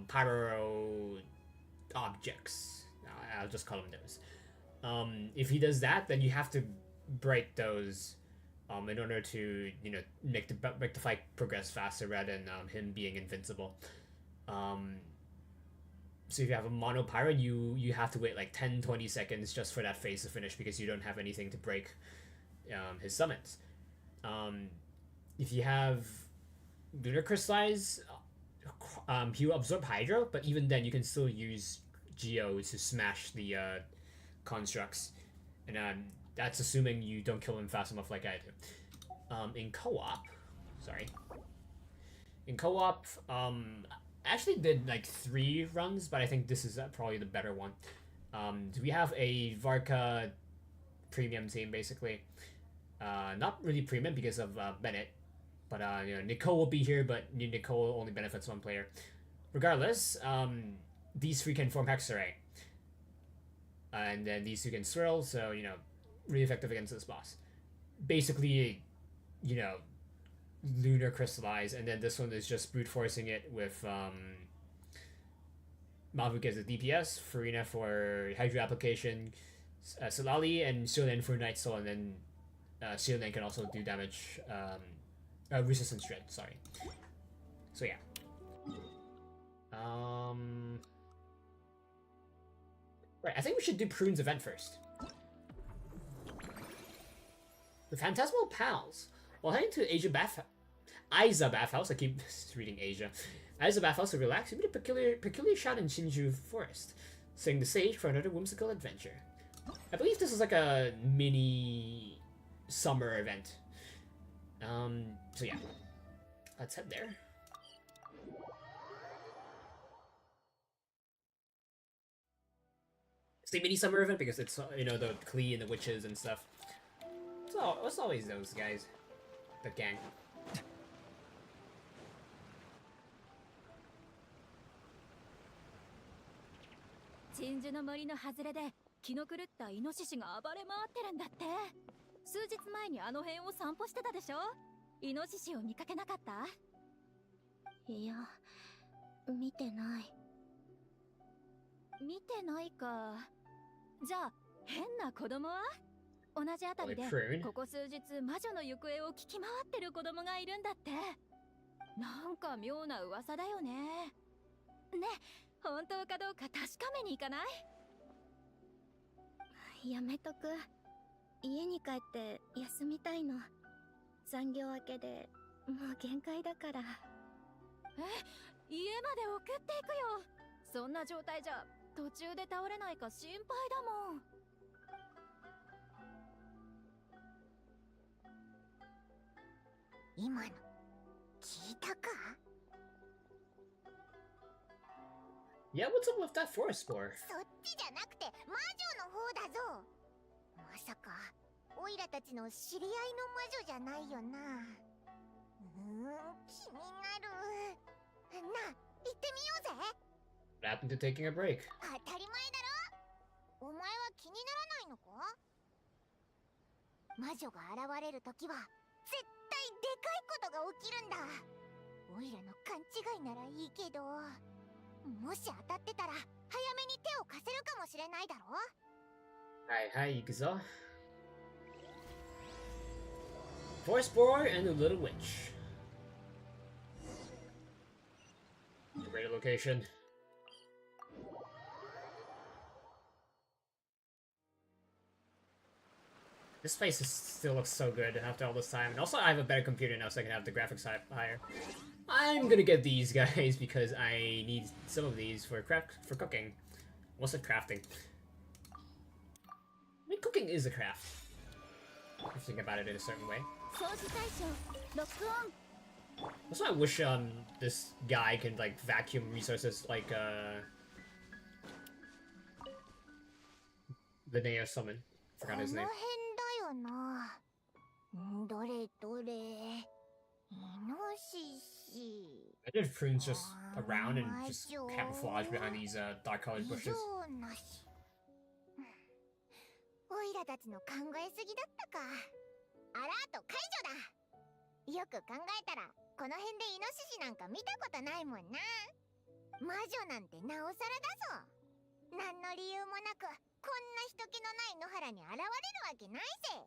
Pyro objects. I'll just call them those. If he does that, then you have to break those in order to, you know, make the fight progress faster rather than him being invincible. So if you have a mono Pyro, you have to wait like 10-20 seconds just for that phase to finish because you don't have anything to break his summons. If you have Lunar Crystallize, he will absorb Hydro, but even then you can still use Geo to smash the constructs. And that's assuming you don't kill him fast enough like I do. In co-op, sorry. In co-op, I actually did like 3 runs, but I think this is probably the better one. We have a Varka premium team, basically. Not really premium because of Bennett, but you know, Nicole will be here, but Nicole only benefits one player. Regardless, these 3 can form Hexarray. And then these 2 can swirl, so, you know, really effective against this boss. Basically, you know, Lunar Crystallize, and then this one is just brute forcing it with Mavuka as a DPS, Farina for Hydro application, Seelie and Seelie for Night Soul, and then Seelie can also do damage, resistance shred, sorry. So yeah. Right, I think we should do Prune's event first. The Phantasmal Pals. While heading to Isa Bathhouse, I keep reading Asia. Isa Bathhouse to relax, we meet a peculiar shot in Shinju Forest, setting the stage for another whimsical adventure. I believe this is like a mini summer event. So yeah. Let's head there. It's a mini summer event because it's, you know, the Klee and the witches and stuff. So it's always those guys. The gang. 鎮守の森の外れで気の狂ったイノシシが暴れ回ってるんだって。数日前にあの辺を散歩してたでしょ。イノシシを見かけなかった？いや、見てない。見てないか。じゃあ変な子供は？同じあたりでここ数日魔女の行方を聞き回ってる子供がいるんだって。なんか妙な噂だよね。ね、本当かどうか確かめに行かない？やめとく。家に帰って休みたいの。残業明けでもう限界だから。え、家まで送っていくよ。そんな状態じゃ途中で倒れないか心配だもん。今の聞いたか？ Yeah, what's up with that forest spore? そっちじゃなくて魔女の方だぞ。まさかオイラたちの知り合いの魔女じゃないよな。気になる。な、行ってみようぜ。 What happened to taking a break? 当たり前だろ。お前は気にならないのか？魔女が現れるときは絶対でかいことが起きるんだ。オイラの勘違いならいいけど、もし当たってたら早めに手を貸せるかもしれないだろ。Hi, hi, Ikuzo. Forest Spore and the Little Witch. Great location. This place still looks so good after all this time. And also I have a better computer now so I can have the graphics higher. I'm gonna get these guys because I need some of these for cooking. What's it crafting? I mean, cooking is a craft. If you think about it in a certain way. Also, I wish this guy can like vacuum resources like the Neo Summon. Forgot his name. どれどれ、イノシシ。 I did Prune's just around and just camouflage behind these dark colored bushes. オイラたちの考えすぎだったか。アラート解除だ。よく考えたらこの辺でイノシシなんか見たことないもんな。魔女なんてなおさらだぞ。何の理由もなくこんな人気のない野原に現れるわけないぜ。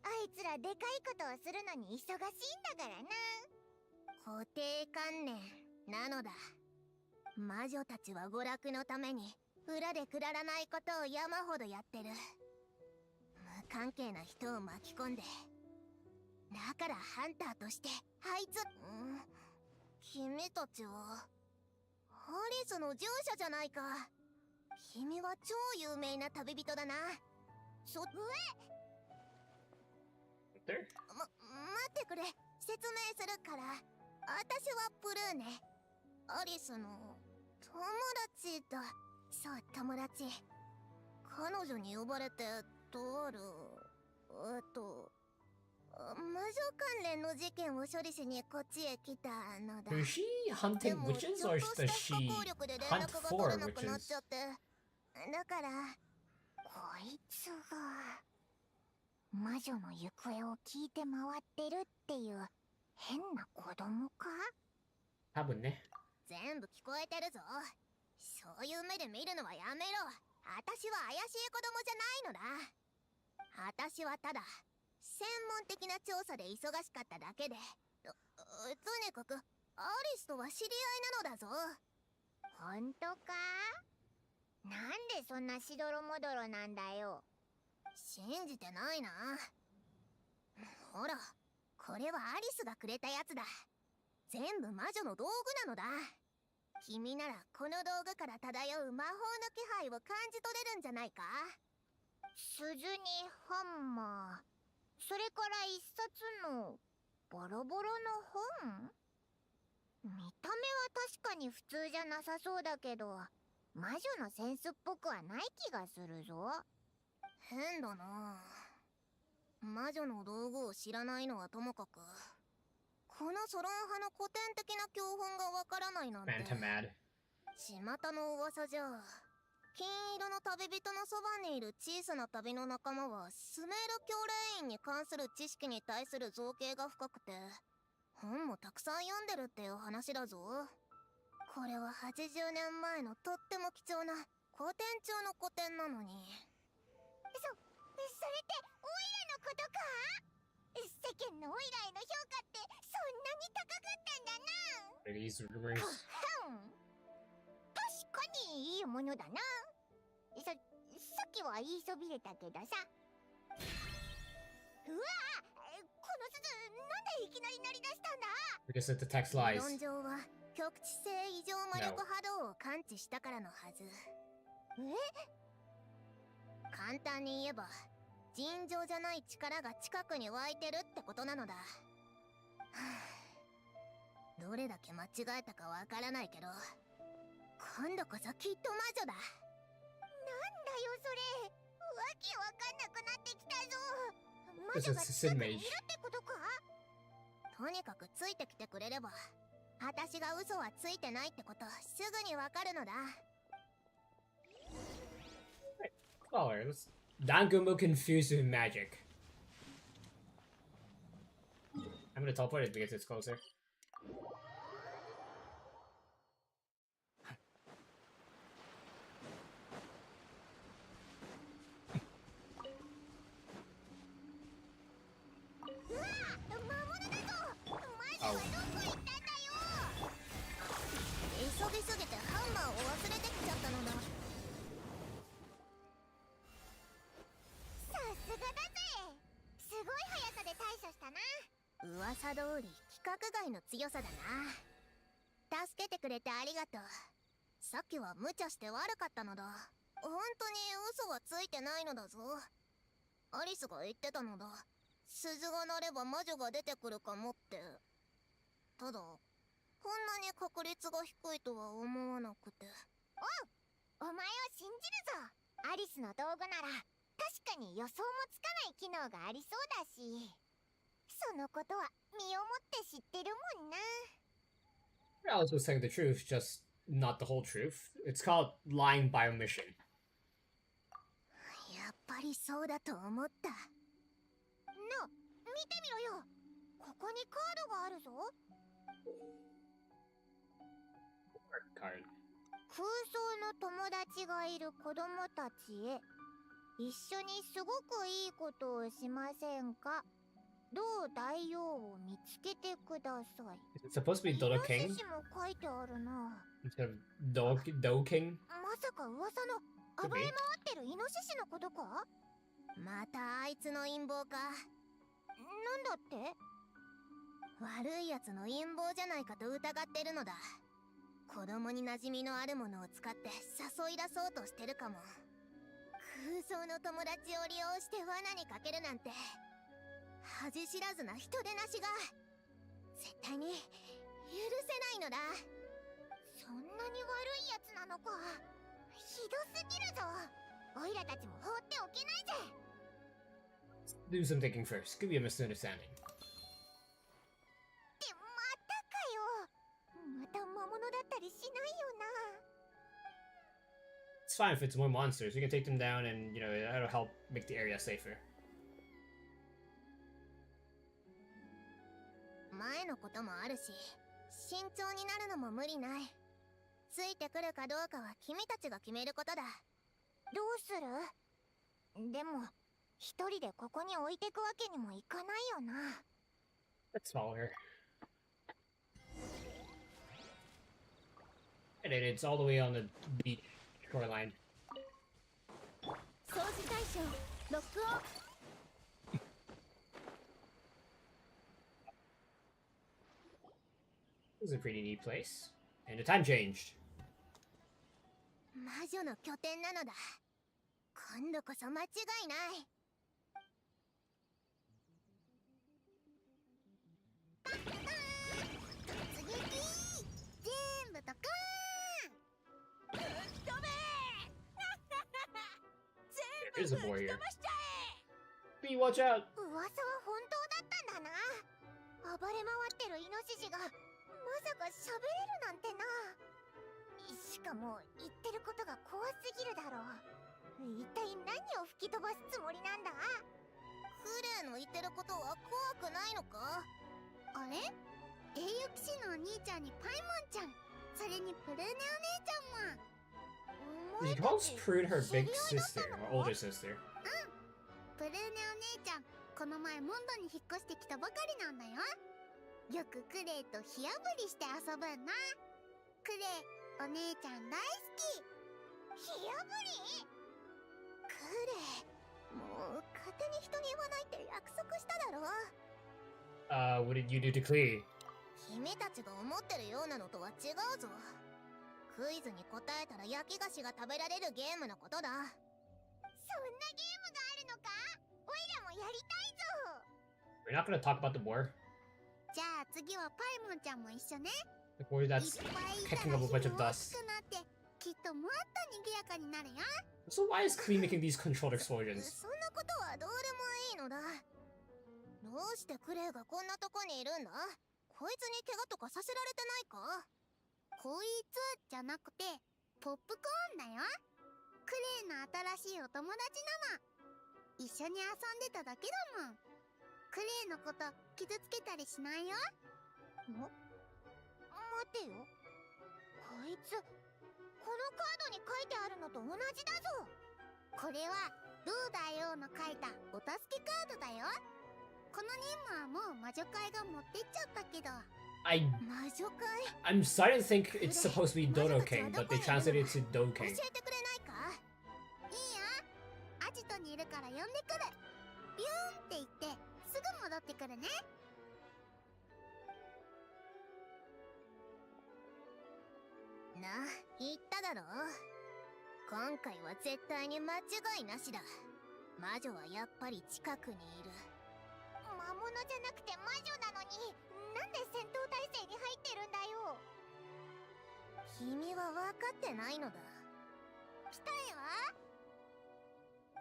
あいつらでかいことをするのに忙しいんだからな。固定観念なのだ。魔女たちは娯楽のために裏でくだらないことを山ほどやってる。無関係な人を巻き込んで。だからハンターとしてあいつ、君たちはハリスの従者じゃないか。君は超有名な旅人だな。there? 待ってくれ。説明するから。私はブルーね。アリスの友達だ。そう、友達。彼女に呼ばれて、とある魔女関連の事件を処理しにこっちへ来たのだ。 Is she hunting witches or does she hunt for witches? だからこいつが魔女の行方を聞いて回ってるっていう変な子供か？多分ね。全部聞こえてるぞ。そういう目で見るのはやめろ。私は怪しい子供じゃないのだ。私はただ専門的な調査で忙しかっただけで、とにかくアリスとは知り合いなのだぞ。本当か？なんでそんなしどろもどろなんだよ。信じてないな。ほら、これはアリスがくれたやつだ。全部魔女の道具なのだ。君ならこの道具から漂う魔法の気配を感じ取れるんじゃないか？鈴にハンマー、それから一冊のボロボロの本？見た目は確かに普通じゃなさそうだけど、魔女のセンスっぽくはない気がするぞ。変だな。魔女の道具を知らないのはともかく、このソロン派の古典的な教本がわからないなんて。巷の噂じゃ、金色の旅人のそばにいる小さな旅の仲間はスメール教霊院に関する知識に対する造形が深くて、本もたくさん読んでるっていう話だぞ。これは80年前のとっても貴重な古典中の古典なのに。それってオイラのことか？世間のオイラへの評価ってそんなに高かったんだな。These rumors. 確かにいいものだな。さっきは言いそびれたけどさ。うわぁ、この鈴なんでいきなり鳴り出したんだ？ Because the text lies. 理論上は局地性異常魔力波動を感知したからのはず。簡単に言えば尋常じゃない力が近くに湧いてるってことなのだ。どれだけ間違えたかわからないけど、今度こそきっと魔女だ。なんだよそれ、わけわかんなくなってきたぞ。魔女が近くにいるってことか？とにかくついてきてくれれば、私が嘘はついてないってことすぐにわかるのだ。Scholars. Dangumo confused with magic. I'm gonna teleport it because it's closer. Oh. 急ぎすぎてハンマーを忘れてきちゃったのだ。さすがだぜ。すごい速さで対処したな。噂通り規格外の強さだな。助けてくれてありがとう。さっきは無茶して悪かったのだ。本当に嘘はついてないのだぞ。アリスが言ってたのだ。鈴が鳴れば魔女が出てくるかもって。ただこんなに確率が低いとは思わなくて。お前を信じるぞ。アリスの道具なら確かに予想もつかない機能がありそうだし、そのことは身をもって知ってるもんな。 Alice was telling the truth, just not the whole truth. It's called lying by omission. やっぱりそうだと思った。見てみろよ。ここにカードがあるぞ。Card. 空想の友達がいる子供たちへ、一緒にすごくいいことをしませんか？どう大王を見つけてください。Is it supposed to be Dodo King? イノシシも書いてあるな。 Instead of Do King? まさか噂の暴れ回ってるイノシシのことか？またあいつの陰謀か。なんだって？悪いやつの陰謀じゃないかと疑ってるのだ。子供に馴染みのあるものを使って誘い出そうとしてるかも。空想の友達を利用して罠にかけるなんて恥知らずな人でなしが絶対に許せないのだ。そんなに悪いやつなのか。ひどすぎるぞ。オイラたちも放っておけないぜ。 Do some thinking first. Could be a misunderstanding. ってまたかよ。また魔物だったりしないよな。 It's fine if it's more monsters. We can take them down and, that'll help make the area safer. 前のこともあるし、慎重になるのも無理ない。ついてくるかどうかは君たちが決めることだ。どうする？でも一人でここに置いてくわけにもいかないよな。 Let's follow her. And it's all the way on the beach shoreline. 掃除対象ロックオン。 This is a pretty neat place. And the time changed. 魔女の拠点なのだ。今度こそ間違いない。突撃全部とかーん。吹き飛べー。 There is a boy 吹き here. 飛ばしちゃえ。 Bee, watch out! 噂は本当だったんだな。暴れ回ってるイノシシがまさか喋れるなんてな。しかも言ってることが怖すぎるだろう。一体何を吹き飛ばすつもりなんだ。クレイの言ってることは怖くないのか。あれ、英雄騎士のお兄ちゃんにパイモンちゃん、それにプルーネお姉ちゃんも。 She calls Prude her big sister, or older sister. プルーネお姉ちゃん、この前モンドに引っ越してきたばかりなんだよ。よくクレイと火あぶりして遊ぶんな。クレイ、お姉ちゃん大好き。火あぶり？クレイ、もう勝手に人に言わないって約束しただろ。What did you do to Klee? 君たちが思ってるようなのとは違うぞ。クイズに答えたら焼き菓子が食べられるゲームのことだ。そんなゲームがあるのか？おいらもやりたいぞ。 We're not gonna talk about the war. じゃあ次はパイモンちゃんも一緒ね。 The war that's kicking up a bunch of dust. きっともっと賑やかになるよ。 So why is Klee making these controlled explosions? そんなことはどうでもいいのだ。どうしてクレイがこんなとこにいるんだ？こいつに怪我とかさせられてないか？こいつじゃなくてポップコーンだよ。クレイの新しいお友達なの。一緒に遊んでただけだもん。クレイのこと傷つけたりしないよ。待てよ、こいつこのカードに書いてあるのと同じだぞ。これはドゥ大王の書いたお助けカードだよ。この任務はもう魔女会が持ってっちゃったけど。魔女会？ I'm starting to think it's supposed to be Dodo King, but they translated it to Do 教 King. えてくれないか？いいよ、アジトにいるから呼んでくる。ビューンって言ってすぐ戻ってくるね。なあ、言っただろ。今回は絶対に間違いなしだ。魔女はやっぱり近くにいる。魔物じゃなくて魔女なのに、なんで戦闘態勢に入ってるんだよ。君は分かってないのだ。来たよ。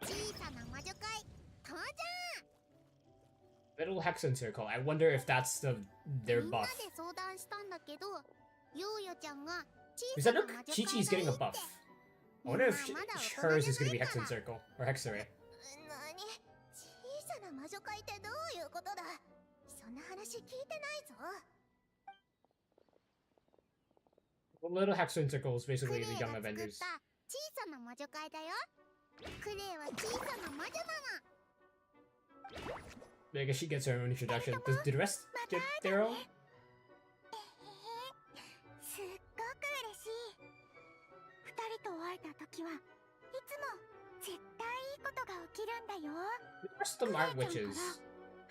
小さな魔女会登場。 Little Hexen Circle. I wonder if that's their みんな buff. で相談したんだけど、ヨーヨちゃんが Because I look, Chi-Chi's getting a buff. I wonder if hers is gonna be Hexen Circle or Hexeray. なに、小さな魔女会ってどういうことだ。そんな話聞いてないぞ。 Well, Little Hexen Circle is クレ basically イ the が Young 作った Avengers. 小さな魔女会だよ。クレイは小さな魔女なの。 I guess she gets her own introduction. Did the rest get their own? すっごく嬉しい。二人と会えた時はいつも絶対いいことが起きるんだよ。 The rest of them aren't witches.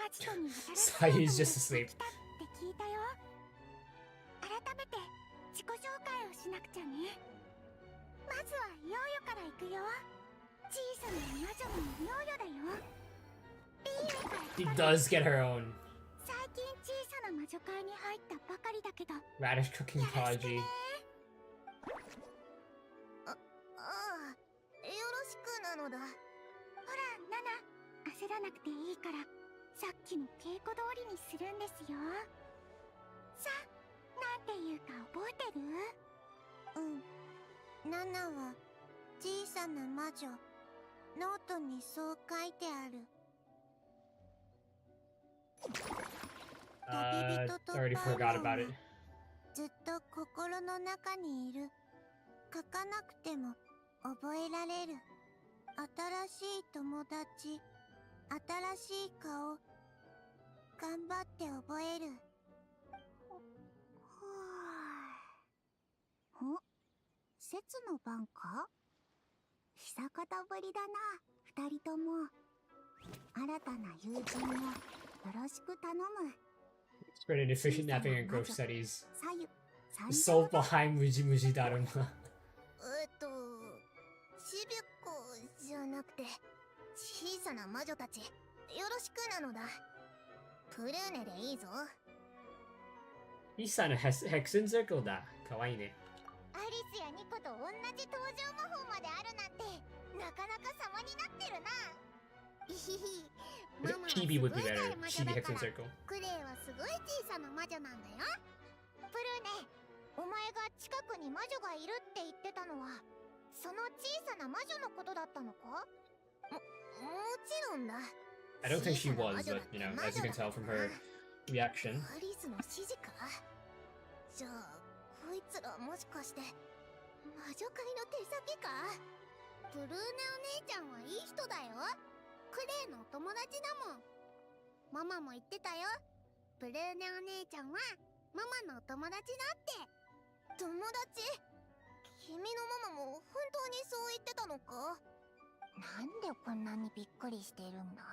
アジトに新しい Sai is just asleep. 来たって聞いたよ。改めて自己紹介をしなくちゃね。まずはヨーヨから行くよ。小さな魔女のヨーヨだよ。She does get her own 最近小さな魔女会に入ったばかりだけど radish cooking prodigy. ああ、よろしくなのだ。ほらナナ、焦らなくていいからさっきの稽古通りにするんですよ。さあ、なんていうか覚えてる？ナナは小さな魔女。ノートにそう書いてある。Already forgot about it. ずっと心の中にいる。書かなくても覚えられる。新しい友達、新しい顔、頑張って覚える。節の番か？久方ぶりだな、二人とも。新たな友人もよろしく頼む。It's pretty inefficient napping and growth studies. 左右、 The soul behind Muji Muji Daruma. シビコじゃなくて小さな魔女たちよろしくなのだ。プルーネでいいぞ。He's signed a Hexen Circle da. Kawaii. アリスやニコと同じ登場魔法まであるなんてなかなか様になってるな。いひひ、ママはすごい Chibi would be 大 better. 魔女 Chibi だ Hexen から Circle. クレイはすごい小さな魔女なんだよ。プルーネ、お前が近くに魔女がいるって言ってたのはその小さな魔女のことだったのか？もちろんだ。 I don't think she was, but you know, as you can tell from her reaction. アリスの指示か？じゃあこいつらもしかして魔女界の手先か？ブルーネお姉ちゃんはいい人だよ。クレイのお友達だもん。ママも言ってたよ。ブルーネお姉ちゃんはママのお友達だって。友達？君のママも本当にそう言ってたのか？なんでこんなにびっくりしてるんだ？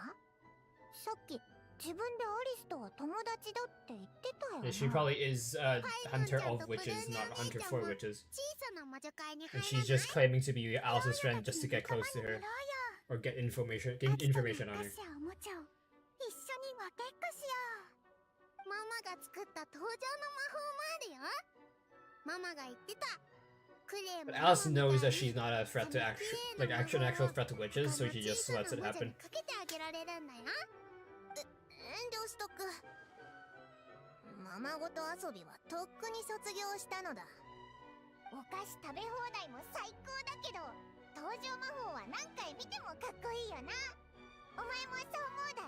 さっき自分でアリスとは友達だって言ってたよな。 Yeah, she probably is a hunter of witches, not a hunter for witches. 小さな魔女界に And 入ら she's just claiming to be Alice's friend just to get close to her. Or get information on her. おもちゃを一緒に分けっこしよう。ママが作った登場の魔法もあるよ。ママが言ってた。クレイも But Alice knows that she's not a threat to actual threat to witches, so she just lets it happen. かけてあげられるんだよ。遠慮しとく。ママごと遊びはとっくに卒業したのだ。お菓子食べ放題も最高だけど登場魔法は何回見てもかっこいいよな。お前もそう思うだ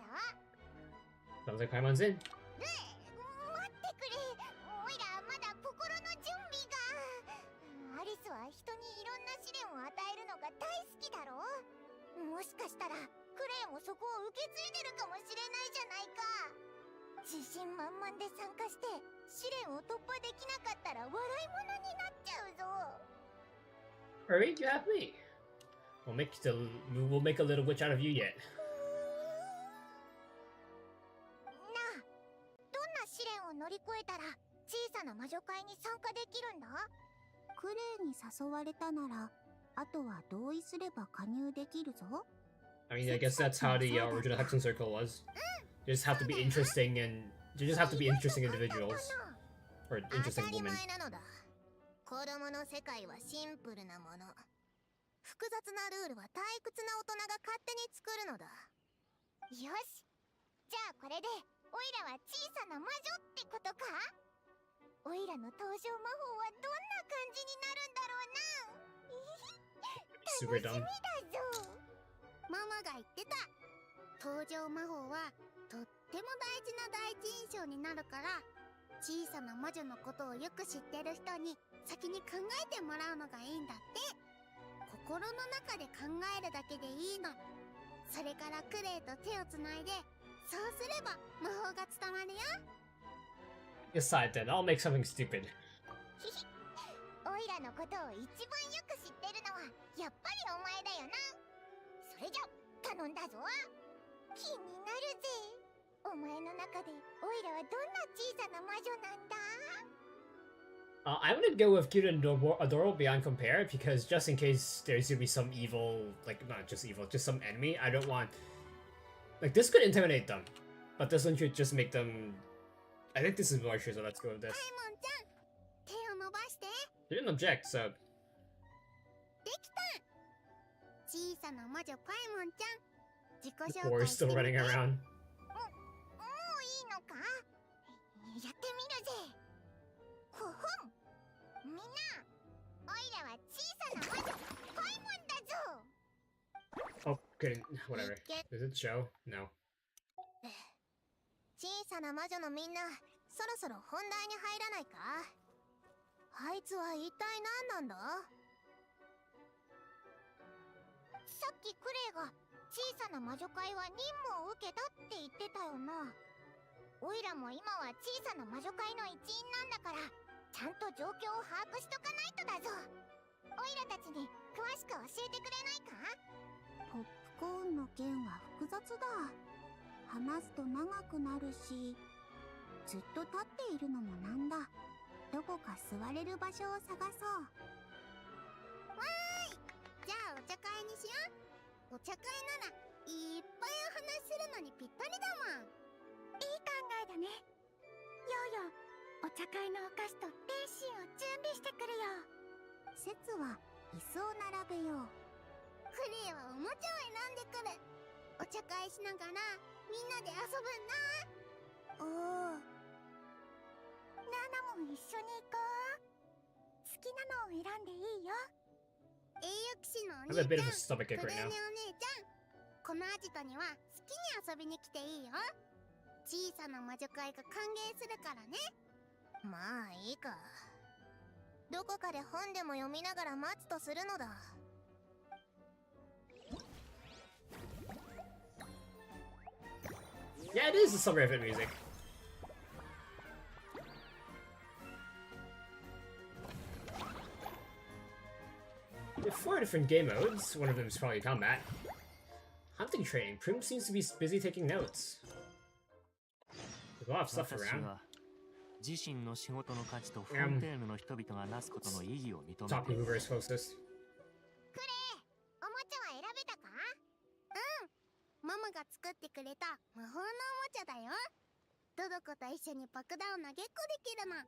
ろ？ Sounds like Paimon's in. 待ってくれ。おいらまだ心の準備が。アリスは人にいろんな試練を与えるのが大好きだろ。もしかしたらクレイもそこを受け継いでるかもしれないじゃないか。自信満々で参加して試練を突破できなかったら笑い物になっちゃうぞ。 Alright, you have me. We'll make a little witch out of you yet. なあ、どんな試練を乗り越えたら小さな魔女会に参加できるんだ？クレイに誘われたならあとは同意すれば加入できるぞ。 I mean, I guess that's how the original Hexen Circle was. You just have to be interesting individuals. Or 当 interesting たり women. 前なのだ。子供の世界はシンプルなもの。複雑なルールは退屈な大人が勝手に作るのだ。よし、じゃあこれでオイラは小さな魔女ってことか？オイラの登場魔法はどんな感じになるんだろうな。 Super 楽し dumb. みだぞ。ママが言ってた。登場魔法はとっても大事な第一印象になるから小さな魔女のことをよく知ってる人に先に考えてもらうのがいいんだって。心の中で考えるだけでいいの。それからクレイと手をつないでそうすれば魔法が伝わるよ。 Decide then, I'll make something stupid. オイラのことを一番よく知ってるのはやっぱりお前だよな。それじゃ頼んだぞ。気になるぜ。お前の中でオイラはどんな小さな魔女なんだ？ I'm gonna go with cute and adorable beyond compare, because just in case there's gonna be some evil, like, not just evil, just some enemy, I don't want... Like, this could intimidate them. But this one should just make them... I think this is more true, so let's go with this. パイモンちゃん、手を伸ばして。 They didn't object, so... できた。小さな魔女パイモンちゃん、自己紹 Or 介 is してみ still て。 running around. もういいのか？やってみるぜ。ほほん。みんな、おいらは小さな魔女パイモンだぞ。 Oh, okay, whatever. いけ。 Does it show? No. 小さな魔女のみんな、そろそろ本題に入らないか？あいつは一体何なんだ？さっきクレイが小さな魔女会は任務を受けたって言ってたよな。オイラも今は小さな魔女会の一員なんだから、ちゃんと状況を把握しとかないとだぞ。オイラたちに詳しく教えてくれないか？ポップコーンの件は複雑だ。話すと長くなるし、ずっと立っているのもなんだ。どこか座れる場所を探そう。わーい、じゃあお茶会にしよう。お茶会ならいっぱいお話しするのにぴったりだもん。いい考えだね。ヨーヨー、お茶会のお菓子と点心を準備してくるよ。節は椅子を並べよう。クレイはおもちゃを選んでくる。お茶会しながらみんなで遊ぶんだ。おお。ナナも一緒に行こう。好きなのを選んでいいよ。栄誉騎士のお I have a 兄 bit of a ち stomach ゃん、ク ache レ right ネお now. 姉ちゃん、このアジトには好きに遊びに来ていいよ。小さな魔女会が歓迎するからね。まあいいか。どこかで本でも読みながら待つとするのだ。Yeah, it is the summer event music. There are 4 different game modes. One of them is probably combat. Hunting training. Prim seems to be busy taking notes. There's a lot of stuff 私 around. は自身の仕事の価値とフォンテーヌの人々がなすことの意義を認 Top めてい people る。 versus closest. クレイ、おもちゃは選べたか？うん。ママが作ってくれた魔法のおもちゃだよ。ドドコと一緒に爆弾を投げっこできるの。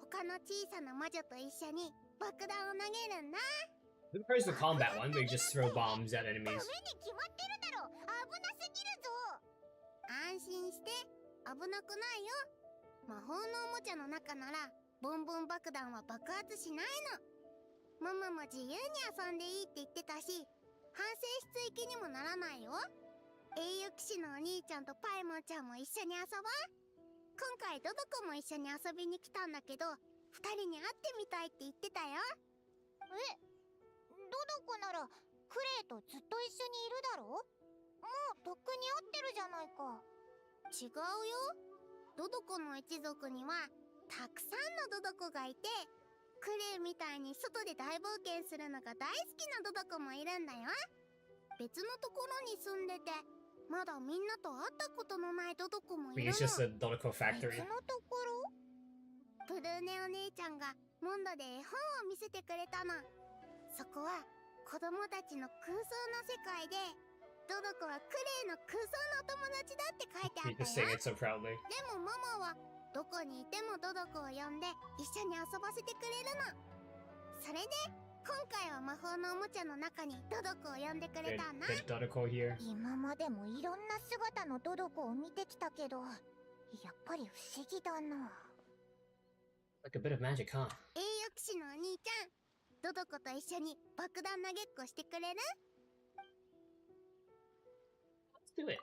他の小さな魔女と一緒に爆弾を投げるんだ。 Who prefers the combat one where you just throw bombs at ダ enemies? メに決まってるだろ。危なすぎるぞ。安心して、危なくないよ。魔法のおもちゃの中ならボンボン爆弾は爆発しないの。ママも自由に遊んでいいって言ってたし、反省室行きにもならないよ。栄誉騎士のお兄ちゃんとパイモンちゃんも一緒に遊ぼう。今回ドドコも一緒に遊びに来たんだけど、二人に会ってみたいって言ってたよ。え、ドドコならクレイとずっと一緒にいるだろ？もうとっくに会ってるじゃないか。違うよ。ドドコの一族にはたくさんのドドコがいて、クレイみたいに外で大冒険するのが大好きなドドコもいるんだよ。別のところに住んでて、まだみんなと会ったことのないドドコもい I る mean, it's の。 just a Dodoko 別 factory. のところ？ブルーネお姉ちゃんがモンドで絵本を見せてくれたの。そこは子供たちの空想の世界で、ドドコはクレイの空想の友達だって書いてあ You った just saying よ。 it so proudly. でもママはどこにいてもドドコを呼んで一緒に遊ばせてくれるの。それで今回は魔法のおもちゃの中にドドコを呼んでくれ Did, たんだ。 did Dodoko here? 今までもいろんな姿のドドコを見てきたけど、やっぱり不思議だな。 Like a bit of magic, huh? 栄誉騎士のお兄ちゃん、ドドコと一緒に爆弾投げっこしてくれる？ Let's do it.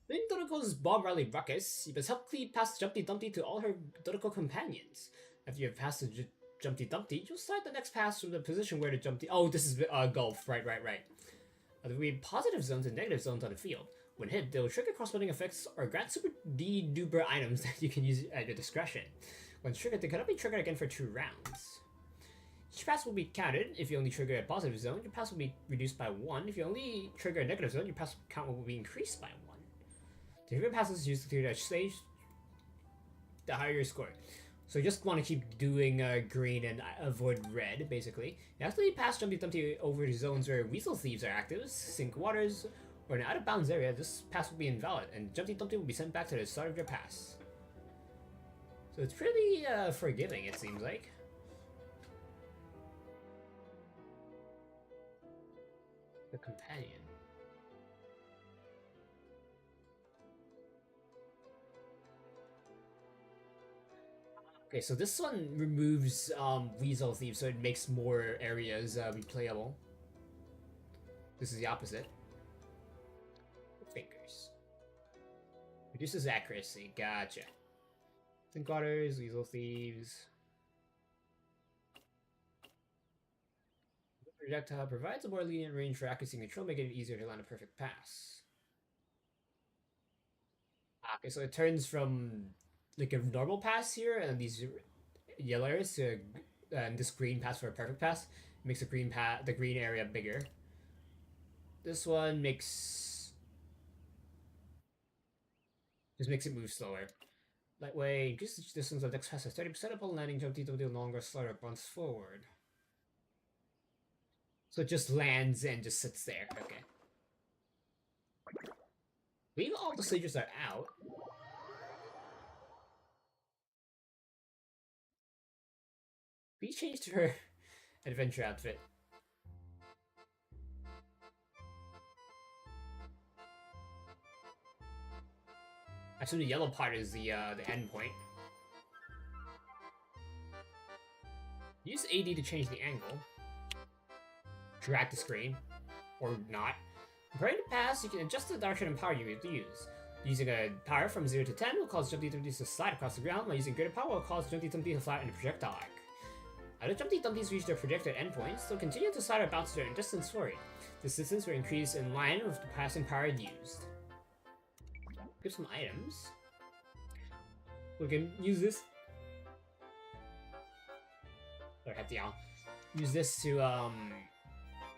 In Dodoko's bomb rally ruckus, you must help clean past Jumpty Dumpty to all her Dodoko companions. After you have passed the Jumpty Dumpty, you'll start the next pass from the position where the Jumpty... Oh, this is golf. Right. There will be positive zones and negative zones on the field. When hit, they will trigger cross-building effects or grant super D-duper items that you can use at your discretion. When triggered, they cannot be triggered again for 2 rounds. Each pass will be counted. If you only trigger a positive zone, your pass will be reduced by 1. If you only trigger a negative zone, your pass count will be increased by 1. The trigger passes used to clear that stage, the higher your score. So you just want to keep doing green and avoid red, basically. You have to pass Jumpty Dumpty over the zones where Weasel Thieves are active, Sink Waters, or an out of bounds area, this pass will be invalid, and Jumpty Dumpty will be sent back to the start of your pass. So it's pretty forgiving, it seems like. The companion. Okay, so this one removes Weasel Thief, so it makes more areas replayable. This is the opposite. Fingers. Reduces accuracy, gotcha. Think Waters, Weasel Thieves. Projectile provides a more lenient range for accuracy and control, making it easier to land a perfect pass. Okay, so it turns from like a normal pass here and these yellow areas to this green pass for a perfect pass. It makes the green area bigger. This one just makes it move slower. Lightweight, increases the distance of the next pass by 30% upon landing. Jumpty Dumpty no longer slower bounce forward. So it just lands and just sits there. Okay. I believe all the stages are out. We changed her adventure outfit. Actually, the yellow part is the end point. Use AD to change the angle. Drag the screen, or not. Comparing the pass, you can adjust the direction and power you use. Using a power from 0 to 10 will cause Jumpty Dumpty to slide across the ground, while using greater power will cause Jumpty Dumpty to fly in a projectile arc. As the Jumpty Dumpties reach their projected endpoints, they'll continue to slide or bounce during distance forward. This distance will increase in line with the passing power used. Get some items. We can use this. Or use this to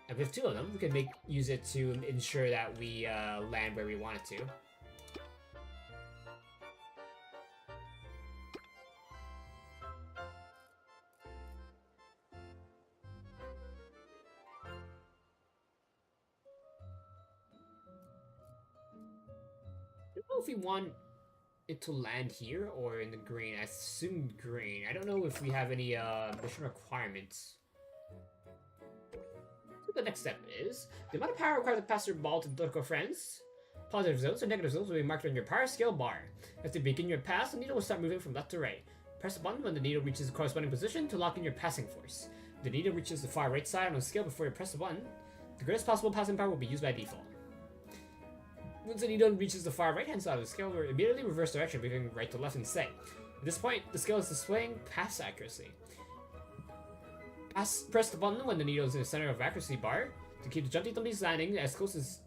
and with two of them, we can use it to ensure that we land where we want it to. I don't know if we want it to land here or in the green. I assume green. I don't know if we have any mission requirements. So the next step is the amount of power required to pass your ball to local friends. Positive zones or negative zones will be marked on your power scale bar. As you begin your pass, the needle will start moving from left to right. Press a button when the needle reaches the corresponding position to lock in your passing force. The needle reaches the far right side on the scale before you press the button. The greatest possible passing power will be used by default. Once the needle reaches the far right-hand side of the scale, we'll immediately reverse direction, moving right to left instead. At this point, the scale is displaying pass accuracy. Press the button when the needle is in the center of the accuracy bar to keep the Jumpty Dumpty's landing as close as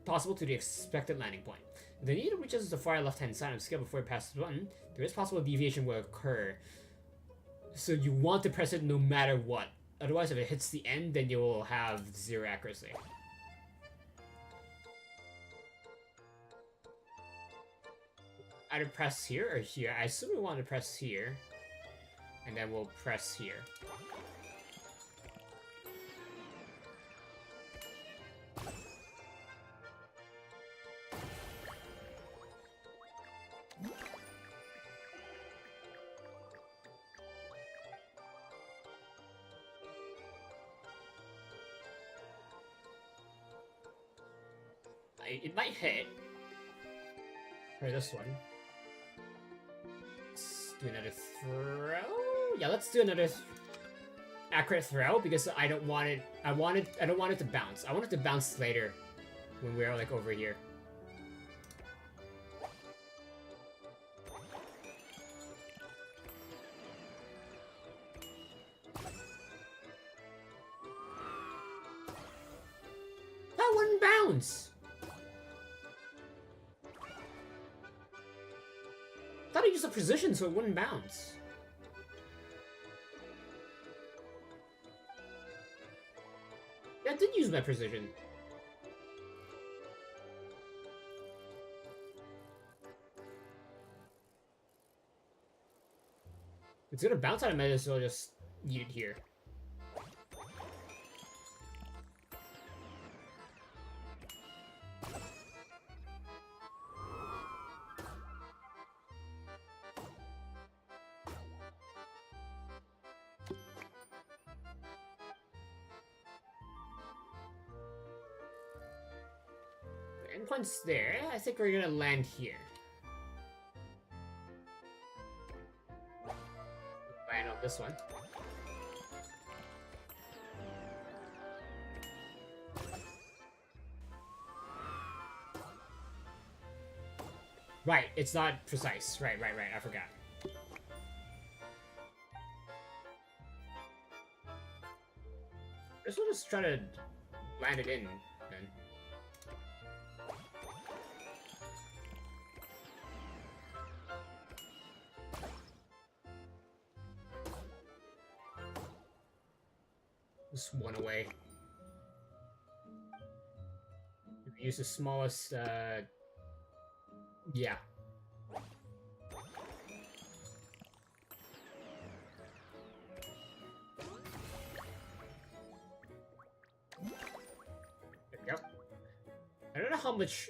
possible to the expected landing point. If the needle reaches the far left-hand side of the scale before you pass the button, there is possible deviation will occur. So you want to press it no matter what. Otherwise, if it hits the end, then you will have 0 accuracy. Either press here or here. I assume we want to press here. And then we'll press here. It might hit. For this one. Do another throw? Yeah, let's do another accurate throw because I don't want it. I don't want it to bounce. I want it to bounce later when we're like over here. That wouldn't bounce. I thought I used a precision so it wouldn't bounce. Yeah, I did use my precision. It's gonna bounce out of meta, so I'll just eat it here. points there. I think we're gonna land here. Land on this one. Right, it's not precise. Right, I forgot. This one just try to land it in, then. Just one away. Use the smallest, yeah. There we go. I don't know how much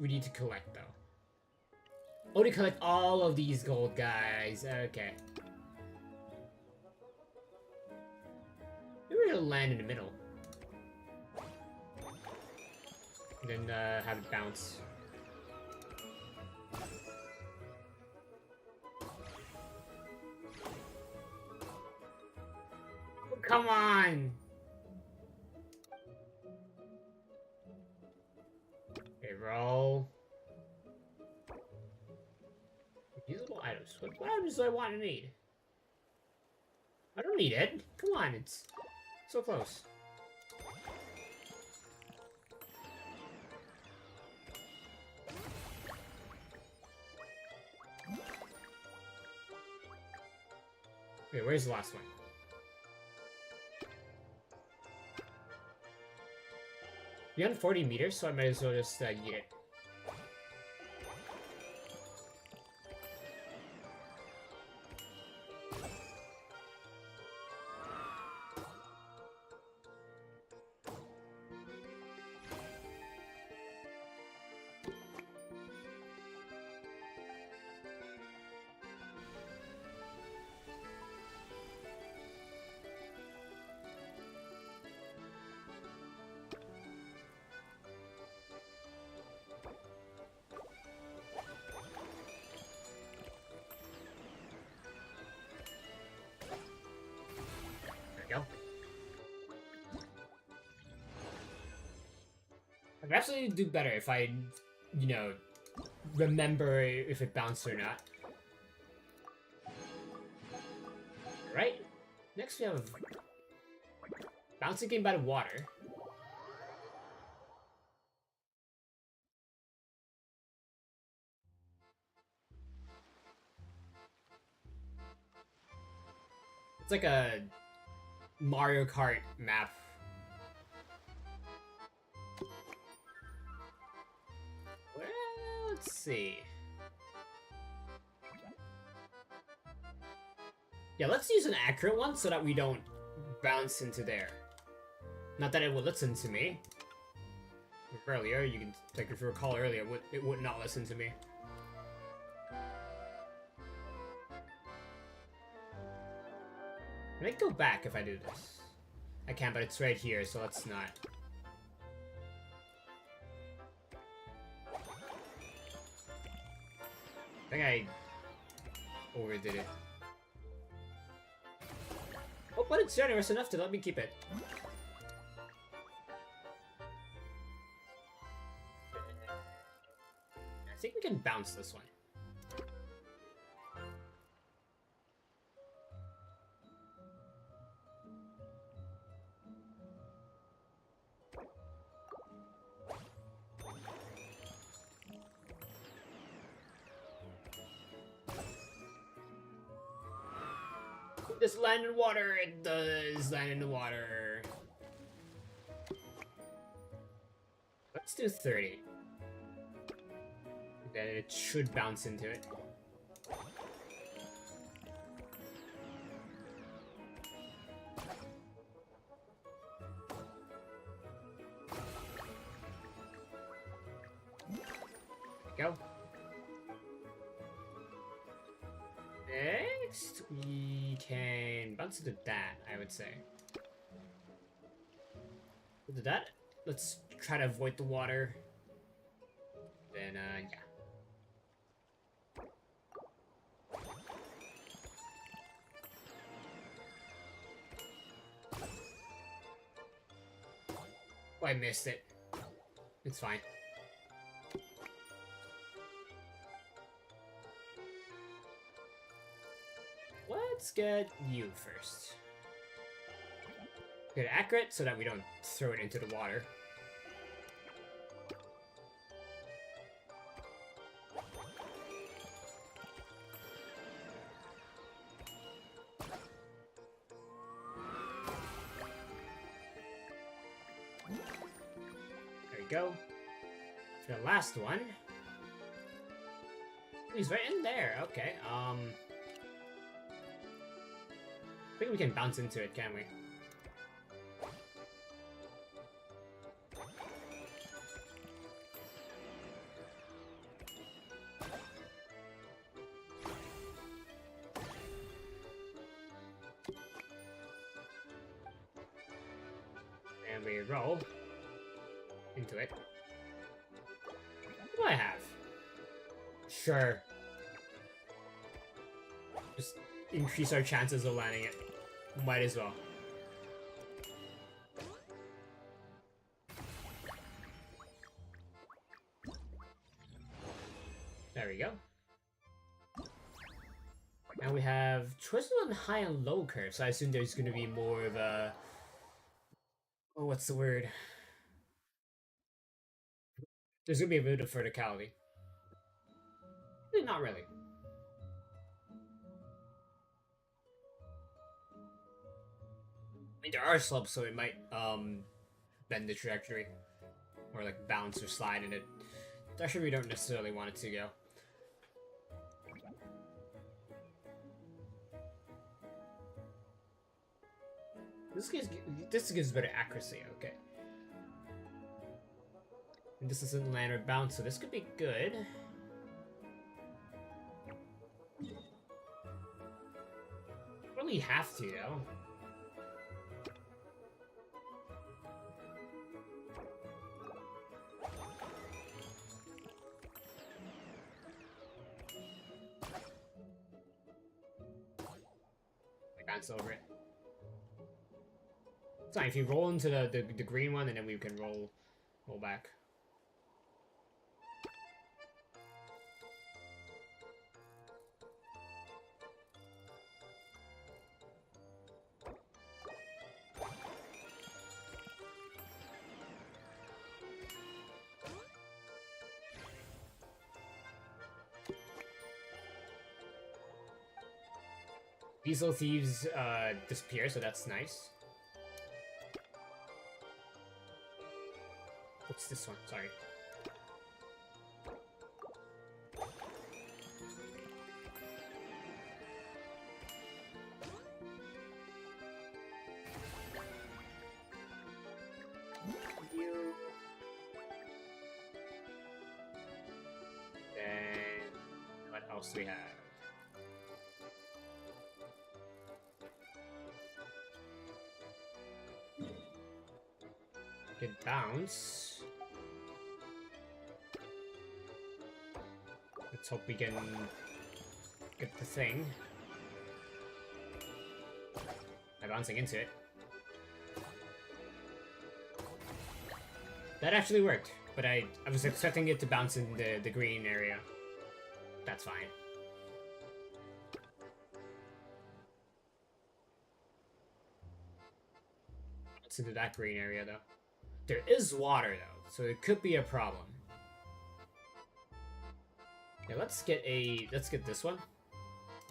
we need to collect though. Oh, to collect all of these gold guys. Okay. Maybe we're gonna land in the middle. And then have it bounce. Oh, come on! Okay, roll. Usable items. What items do I want to need? I don't need it. Come on, it's so close. Wait, where's the last one? Beyond 40 meters, so I might as well just eat it. I'd absolutely do better if I, you know, remember if it bounced or not. Right? Next we have bouncing game by the water. It's like a Mario Kart map. Well, let's see. Yeah, let's use an accurate one so that we don't bounce into there. Not that it will listen to me. Earlier, you can, like, if you recall earlier, it would not listen to me. Can I go back if I do this? I can, but it's right here, so let's not. I think I overdid it. Oh, but it's generous enough to let me keep it. I think we can bounce this one. Does it land in water? It does land in the water. Let's do 30. Then it should bounce into it. Go. Next, we can bounce into that, I would say. Into that, let's try to avoid the water. then, yeah. Oh, I missed it. It's fine. Let's get you first. Get it accurate so that we don't throw it into the water. There we go. For the last one. He's right in there. Okay. I think we can bounce into it, can't we? And we roll into it. What do I have? Sure. Just increase our chances of landing it. Might as well. There we go. And we have choices on high and low curve, so I assume there's going to be more of a... Oh, what's the word? There's going to be a bit of verticality. Not really. I mean, there are slopes, so it might bend the trajectory, or like bounce or slide in it. Actually, we don't necessarily want it to go. This gives better accuracy. Okay. And this isn't land or bounce, so this could be good. Really have to though. Bounce over it. It's fine if you roll into the green one, and then we can roll back. These little thieves disappear, so that's nice. What's this one? Sorry. You. Then what else do we have? Good bounce. Let's hope we can get the thing by bouncing into it. That actually worked, but I was expecting it to bounce in the green area. That's fine. It's into that green area though. There is water though, so it could be a problem. Yeah, let's get this one.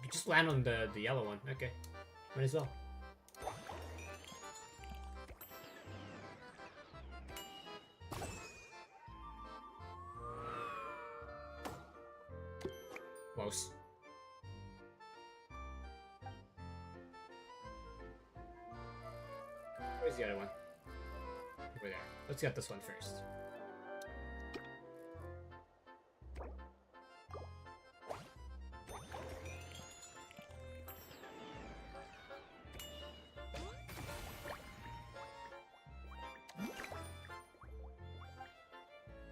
You just land on the yellow one. Okay, might as well. Close. Where's the other one? Over there. Let's get this one first.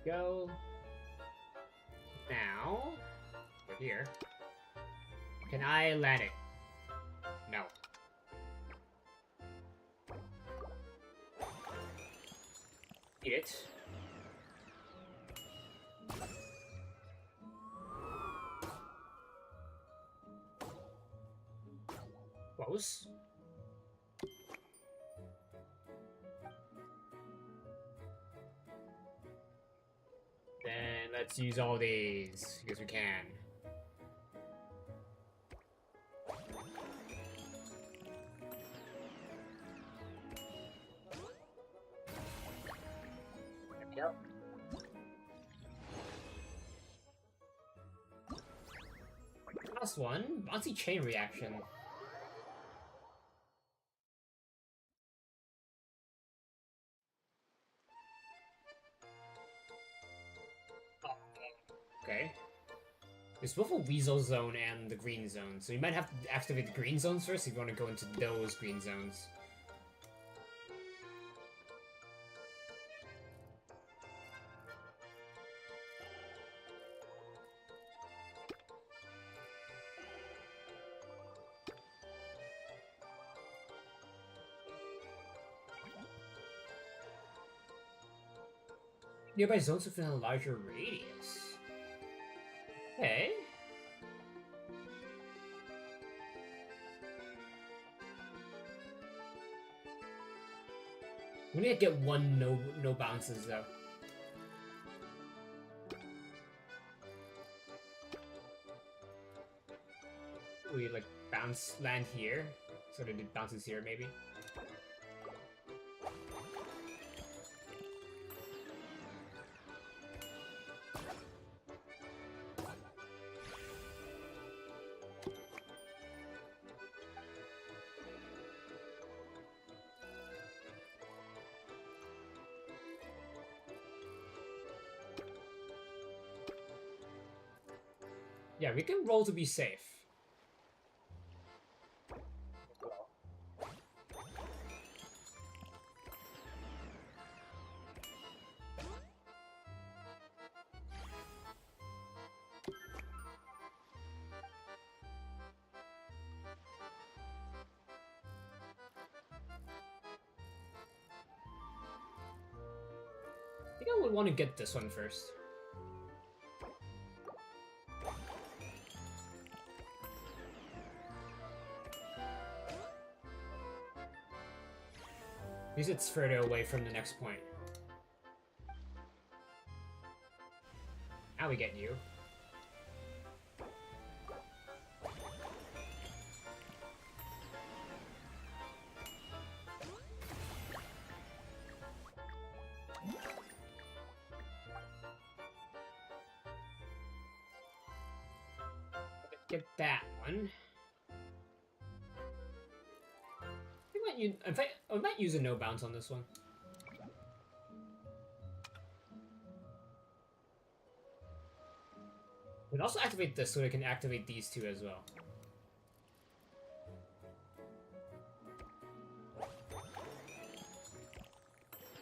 Go. over here. Can I land it? No. Eat it. Close. Then let's use all these because we can. Yep. Last one, bouncy chain reaction. Okay. There's both a Weasel zone and the green zone, so you might have to activate the green zones first if you want to go into those green zones. Nearby zones within a larger radius. Okay. We need to get one no bounces though. We like bounce land here, so that it bounces here maybe. Yeah, we can roll to be safe. I think I would want to get this one first. Because it's further away from the next point. Now we get you. Get that one. In fact, I might use a no bounce on this one. We'd also activate this so we can activate these two as well.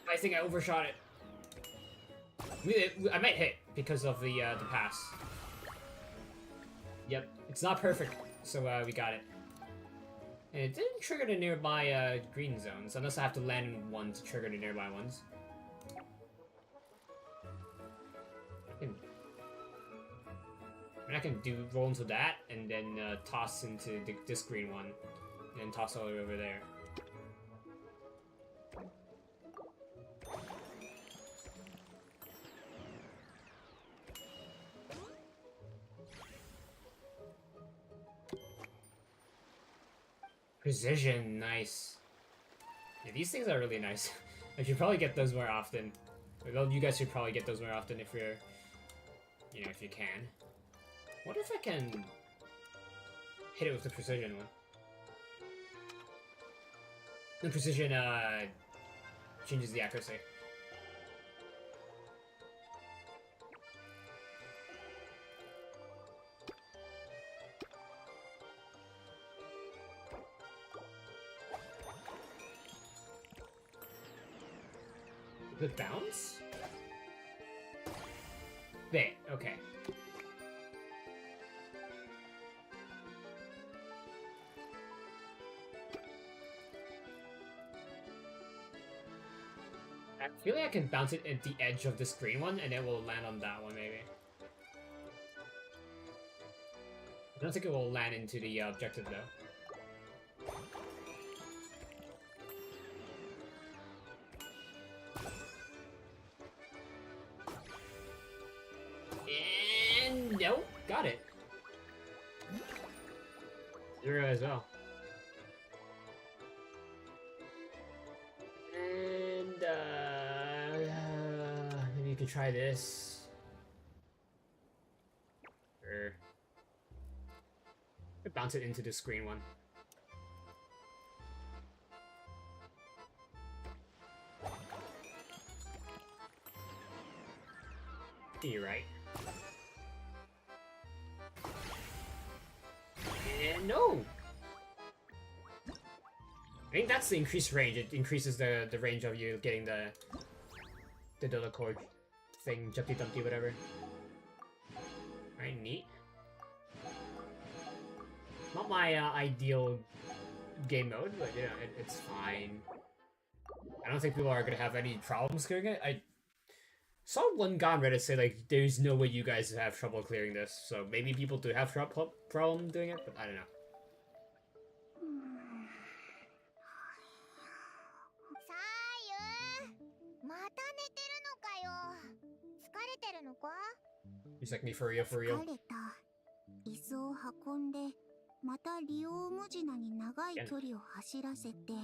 I think I overshot it. I might hit because of the pass. Yep, it's not perfect, so we got it. And it didn't trigger the nearby green zones, unless I have to land in one to trigger the nearby ones. I can do roll into that, and then toss into this green one, and then toss all the way over there. Precision, nice. Yeah, these things are really nice. I should probably get those more often. Well, you guys should probably get those more often if you're, if you can. What if I can hit it with the precision one? The precision changes the accuracy. The bounce? There, okay. I feel like I can bounce it at the edge of this green one, and it will land on that one, maybe. I don't think it will land into the objective, though. And nope, got it. 0 as well. And maybe you can try this. Or bounce it into the screen one. You're right. And no! I think that's the increased range. It increases the range of you getting the Dolacord thing, Jumpy Dumpty, whatever. Alright, neat. Not my ideal game mode, but yeah, it's fine. I don't think people are gonna have any problems clearing it. I saw one guy on Reddit say like, "There's no way you guys have trouble clearing this." So maybe people do have problem doing it, but I don't know. さゆまた寝てるのかよ。疲れてるのか？ He's like me for real, for real. 疲れた。椅子を運んで、また利用無地なに長い距離を走らせて。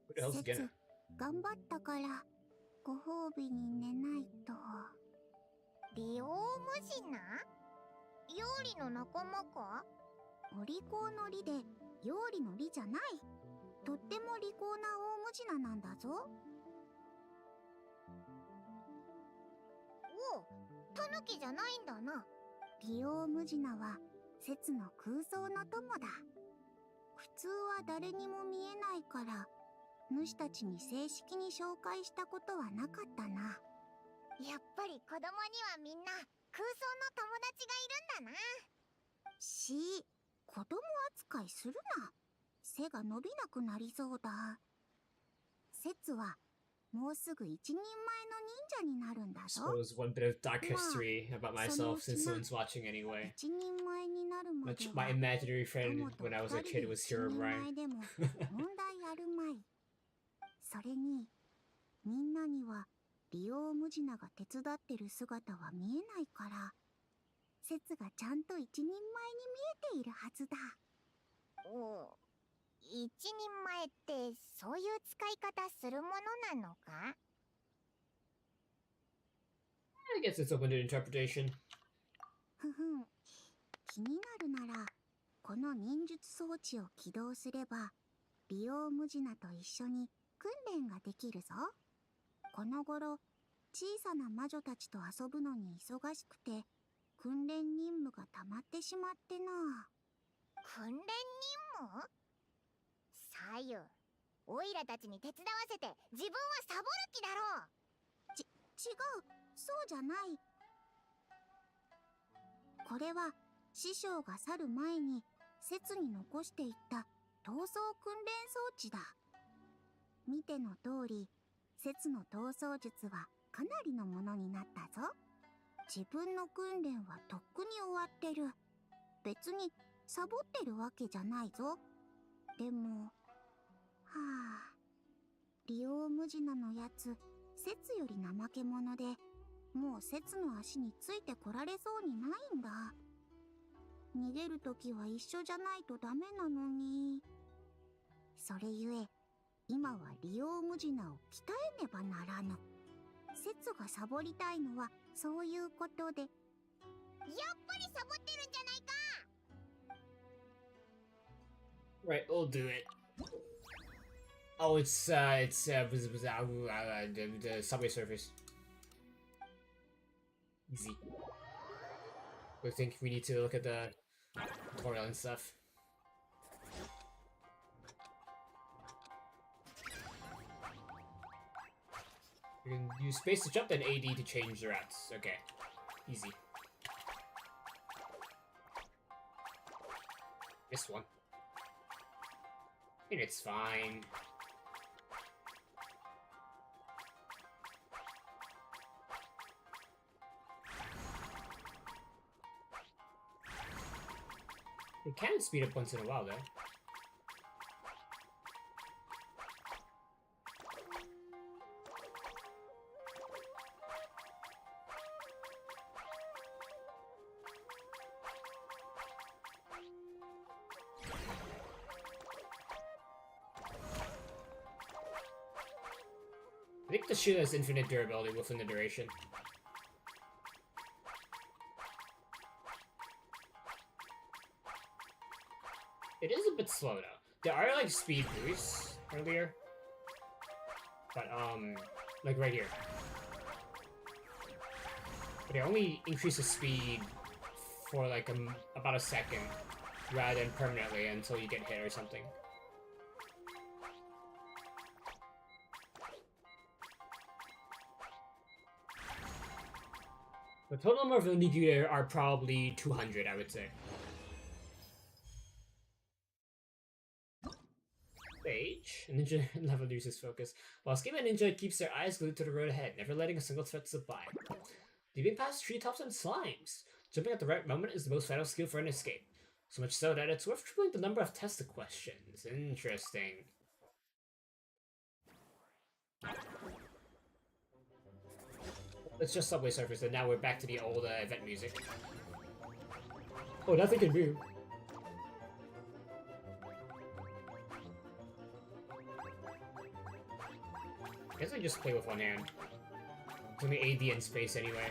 Who the hell's Genna? 頑張ったからご褒美に寝ないと。利用無地な？料理の仲間か？お利口の利で料理の利じゃない。とっても利口な大無地ななんだぞ。おう、タヌキじゃないんだな。利用無地なは節の空想の友だ。普通は誰にも見えないから主たちに正式に紹介したことはなかったな。やっぱり子供にはみんな空想の友達がいるんだな。子供扱いするな。背が伸びなくなりそうだ。節はもうすぐ一人前の忍者になるんだぞ。 Suppose one bit of dark history about myself since no one's watching anyway. 一人前になるまでは My imaginary friend when I was a kid was Herobrine. でも問題あるまい。それにみんなには利用無地なが手伝ってる姿は見えないから節がちゃんと一人前に見えているはずだ。お、一人前ってそういう使い方するものなのか？ I guess it's open to interpretation. ふふん、気になるならこの忍術装置を起動すれば利用無地なと一緒に訓練ができるぞ。この頃小さな魔女たちと遊ぶのに忙しくて訓練任務がたまってしまってな。訓練任務？さゆ、オイラたちに手伝わせて自分はサボる気だろう。違う、そうじゃない。これは師匠が去る前に節に残していった闘争訓練装置だ。見ての通り、節の闘争術はかなりのものになったぞ。自分の訓練はとっくに終わってる。別にサボってるわけじゃないぞ。でも、利用無地なのやつ、節より怠け者で、もう節の足についてこられそうにないんだ。逃げるときは一緒じゃないとダメなのに。それゆえ、今は利用無地なを鍛えねばならぬ。節がサボりたいのはそういうことで。やっぱりサボってるんじゃないか。 Right, we'll do it. Oh, it's the subway surface. Easy. I think we need to look at the tutorial and stuff. You can use space to jump and AD to change the routes. Okay. Easy. This one. And it's fine. It can speed up once in a while, though. I think the shield has infinite durability within the duration. It is a bit slow though. There are like speed boosts earlier, but like right here. But they only increase the speed for like about a second, rather than permanently until you get hit or something. The total number of onigiri are probably 200, I would say. Stage. Ninja never loses focus. While Schema Ninja keeps their eyes glued to the road ahead, never letting a single threat slip by. Leaping past treetops and slimes. Jumping at the right moment is the most vital skill for an escape. So much so that it's worth tripling the number of test questions. Interesting. It's just Subway Surfers, and now we're back to the old event music. Oh, nothing can move. I guess I just play with one hand. It's only AD in space anyway.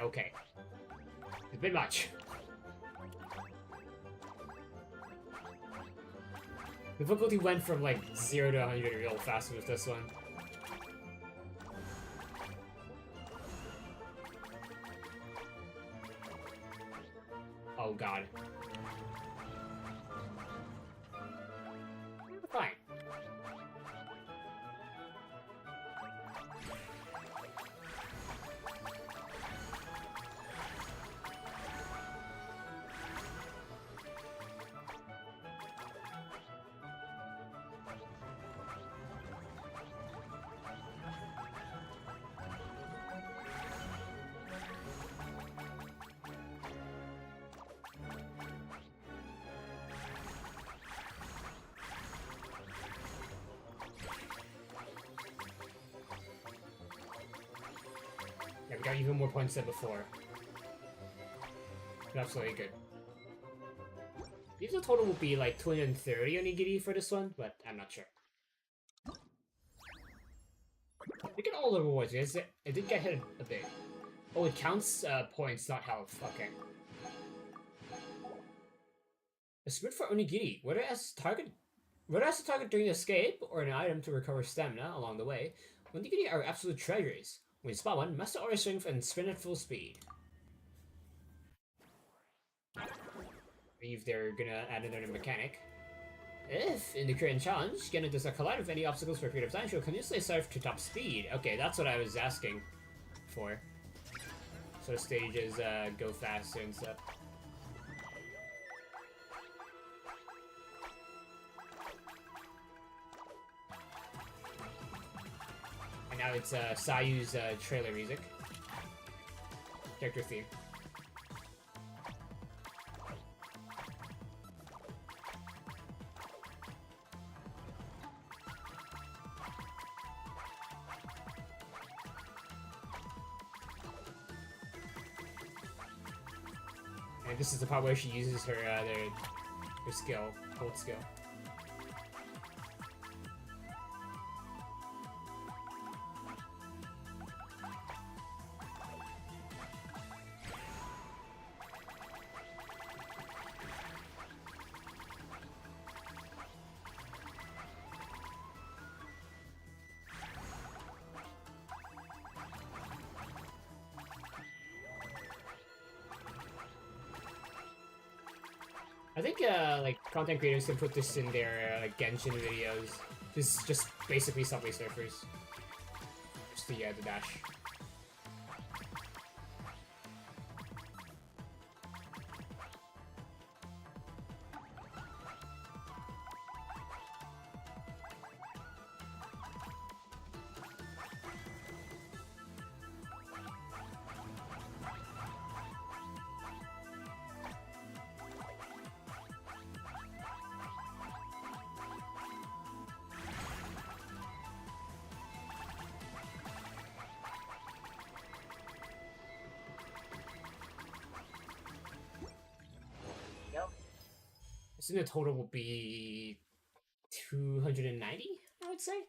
Okay. It's a bit much. Difficulty went from like 0 to 100 real fast with this one. Oh god. Fine. Yeah, we got even more points than before. Absolutely good. Maybe the total will be like 230 onigiri for this one, but I'm not sure. We get all the rewards, yes? It did get hit a bit. Oh, it counts points, not health. Okay. A sprint for onigiri. Whether as a target during escape or an item to recover stamina along the way, onigiri are absolute treasures. When you spot one, master aura strength and sprint at full speed. I believe they're gonna add another mechanic. If, in the current challenge, Genna does not collide with any obstacles for a period of time, she'll continuously surf to top speed. Okay, that's what I was asking for. So stages go faster and stuff. And now it's Sayu's trailer music. Character theme. And this is the part where she uses her skill, hold skill. I think like content creators can put this in their like Genshin videos. This is just basically Subway Surfers. Just the dash. assume the total will be 290, I would say.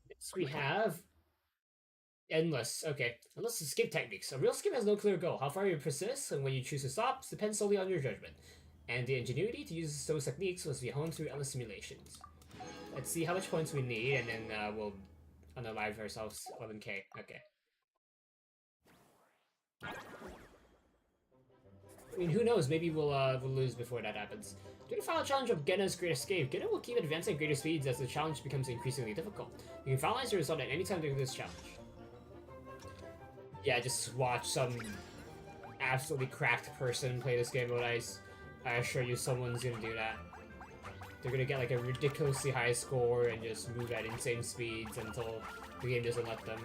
Next we have endless. Okay, unless the skip techniques. A real skip has no clear goal. How far you persist and when you choose to stop depends solely on your judgment. And the ingenuity to use those techniques must be honed through endless simulations. Let's see how much points we need, and then we'll unalive ourselves 11k. Okay. I mean, who knows? Maybe we'll lose before that happens. During the final challenge of Genna's Great Escape, Genna will keep advancing at greater speeds as the challenge becomes increasingly difficult. You can finalize the result at any time during this challenge. Yeah, just watch some absolutely cracked person play this game with ice. I assure you someone's gonna do that. They're gonna get like a ridiculously high score and just move at insane speeds until the game doesn't let them.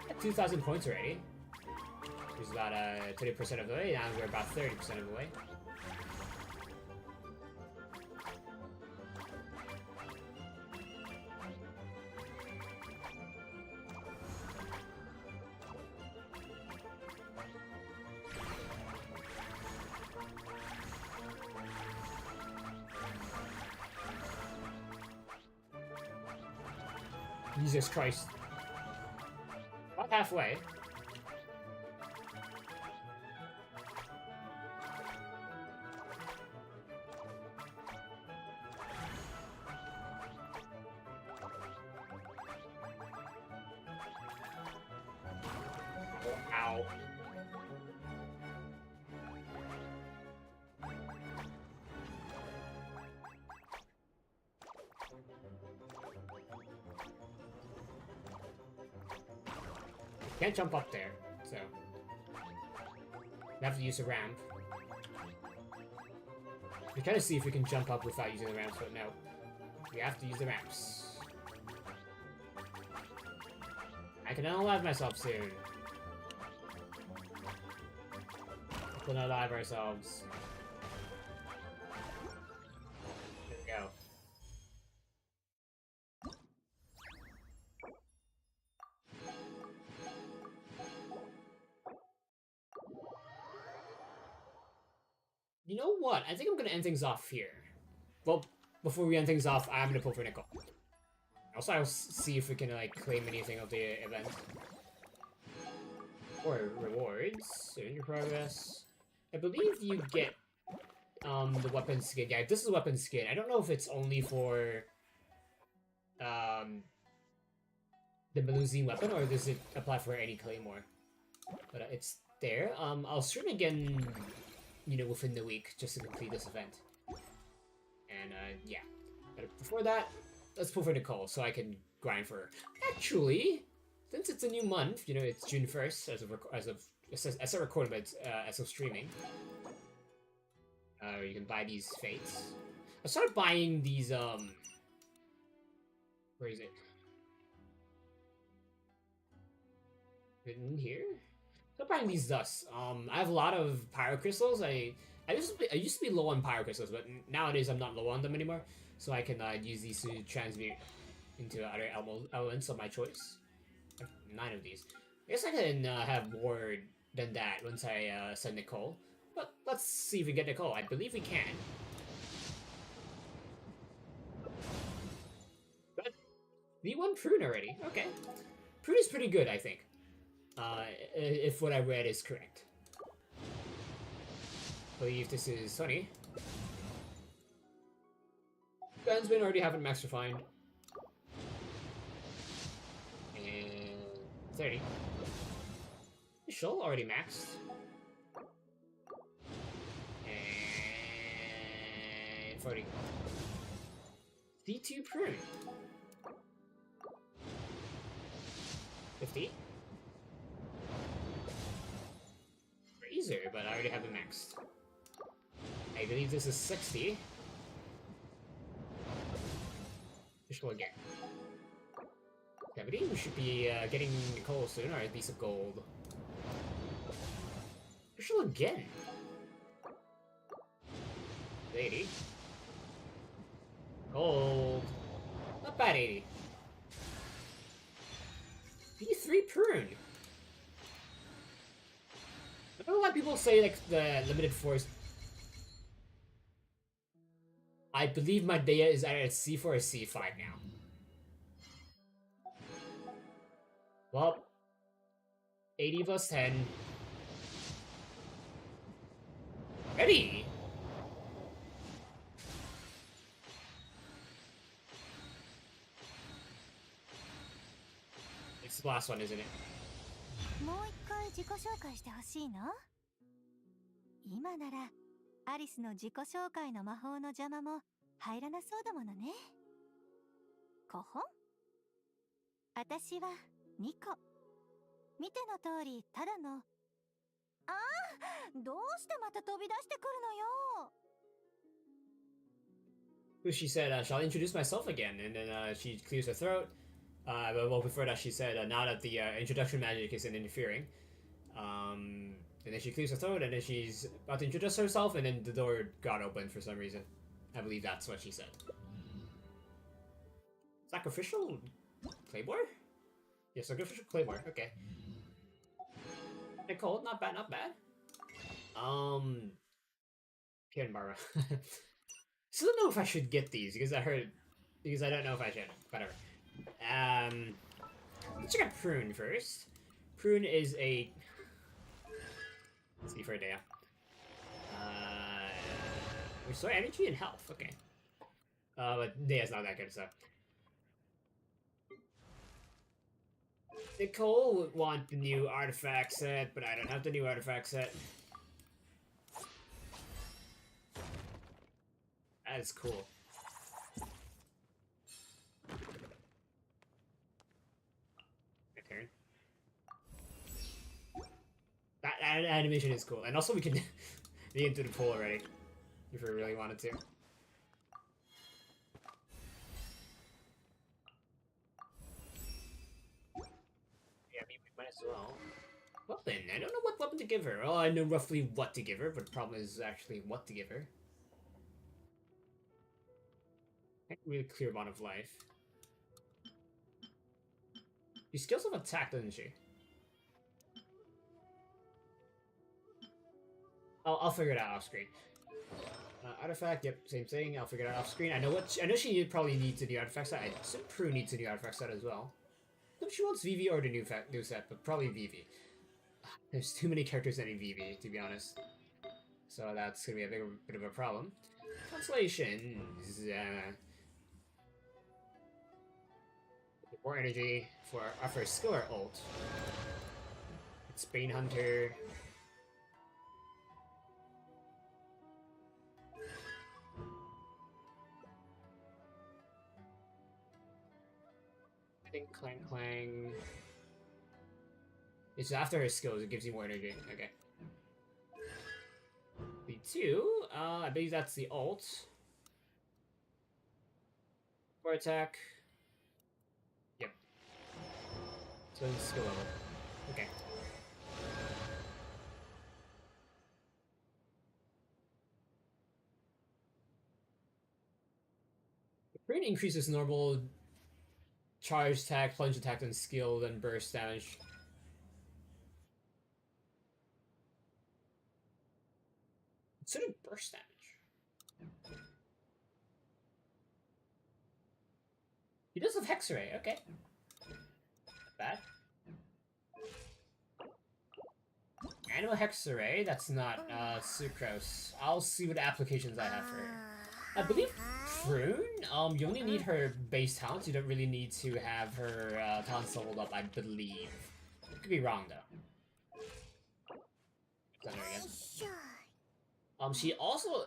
At 2,000 points already. Which is about 20% of the way. Now we're about 30% of the way. Jesus Christ. About halfway. Ow. Can't jump up there, so we have to use a ramp. We're trying to see if we can jump up without using the ramps, but no. We have to use the ramps. I can unalive myself soon. We can unalive ourselves. There we go. You know what? I think I'm gonna end things off here. Well, before we end things off, I'm gonna pull for Nicole. Also, I'll see if we can like claim anything of the event. Or rewards. In your progress. I believe you get the weapon skin. Yeah, this is a weapon skin. I don't know if it's only for the Melusine weapon, or does it apply for any claymore? But it's there. I'll stream again, you know, within the week, just to complete this event. And, yeah. But before that, let's pull for Nicole, so I can grind for her. Actually, since it's a new month, you know, it's June 1st, as of recording, but as of streaming. You can buy these fates. I started buying these, where is it? In here? I'm buying these dust. I have a lot of pyro crystals. I used to be low on pyro crystals, but nowadays I'm not low on them anymore. So I can use these to transmute into other elements of my choice. I have 9 of these. I guess I can have more than that once I send Nicole. But let's see if we get Nicole. I believe we can. But V1 Prune already. Okay. Prune is pretty good, I think. If what I read is correct. I believe this is Sunny. Gunsman already have it max refined. And 30. She'll already maxed. And 40. C2 Prune. 50. But I already have it maxed. I believe this is 60. Fish again. 70? We should be getting Nicole soon, or at least a gold. Fish again. 80. Gold. Not bad, 80. B3 Prune. how people say like the limited force. I believe my Dea is either at C4 or C5 now. Well, 80 plus 10. Ready? It's the last one, isn't it? もう一回自己紹介してほしいの？今ならアリスの自己紹介の魔法の邪魔も入らなそうだものね。こほん？私はニコ。見ての通りただの。ああ、どうしてまた飛び出してくるのよ。She said, shall I introduce myself again? And then she clears her throat. But well, before that, she said, now that the introduction magic isn't interfering. And then she clears her throat, and then she's about to introduce herself, and then the door got opened for some reason. I believe that's what she said. Sacrificial Claymore? Yeah, sacrificial Claymore. Okay. Nicole, not bad, not bad. Pierre and Barbara. Still don't know if I should get these because I don't know if I should. Whatever. Let's check out Prune first. Prune is a. Let's see for a day. Restore energy and health. Okay. But Dea's not that good, so. Nicole would want the new artifact set, but I don't have the new artifact set. That is cool. My turn. That animation is cool, and also we can get into the pool already if we really wanted to. Yeah, we might as well. Well then, I don't know what weapon to give her. Well, I know roughly what to give her, but the problem is actually what to give her. Really clear amount of life. She skills of attack, doesn't she? I'll figure it out off screen. Artifact, yep, same thing. I'll figure it out off screen. I know she probably needs a new artifact set. I assume Prue needs a new artifact set as well. I don't know if she wants VV or the new set, but probably VV. There's too many characters that need VV, to be honest. So that's gonna be a bit of a problem. Translations. More energy for our first skill or ult. It's Bane Hunter. I think Clang Clang. It's after her skills, it gives you more energy. Okay. The 2, I believe that's the ult. For attack. Yep. So skill level. Okay. The Brain increases normal charge attack, plunge attack, and skill, then burst damage. Consider burst damage. He does have Hex-Ray, okay. Not bad. Animal Hex-Ray, that's not Sucrose. I'll see what applications I have for her. I believe Prune, you only need her base talents, you don't really need to have her talents leveled up, I believe. Could be wrong though. Done her again. She also,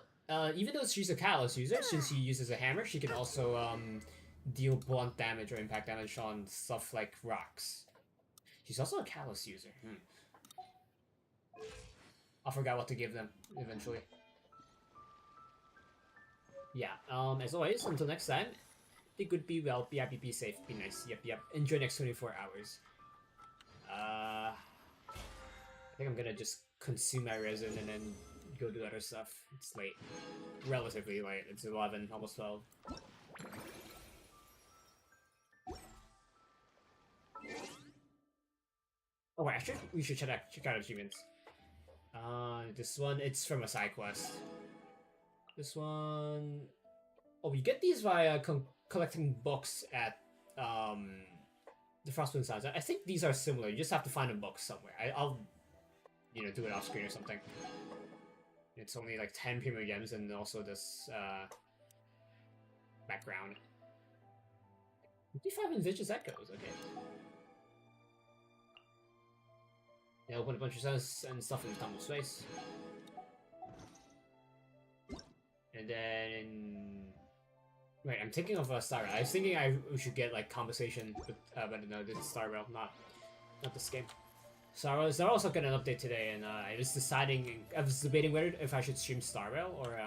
even though she's a Callus user, since she uses a hammer, she can also deal blunt damage or impact damage on stuff like rocks. She's also a Callus user. I forgot what to give them eventually. Yeah, as always, until next time, be good, be well, be happy, be safe, be nice. Yep. Enjoy next 24 hours. I think I'm gonna just consume my resin and then go do other stuff. It's late. Relatively late. It's 11, almost 12. Oh wait, we should check out achievements. This one, it's from a side quest. This one... Oh, you get these via collecting books at, the Frostwind Sands. I think these are similar. You just have to find a book somewhere. I'll, you know, do it off screen or something. It's only like 10 premium gems and also this, background. 55 in Vicious Echoes, okay. Yeah, open a bunch of cells and stuff in the tumble space. And then... Wait, I'm thinking of Star Rail. I was thinking we should get like compensation, but no, this is Star Rail, not this game. Star Rail is also got an update today, and I was debating whether if I should stream Star Rail or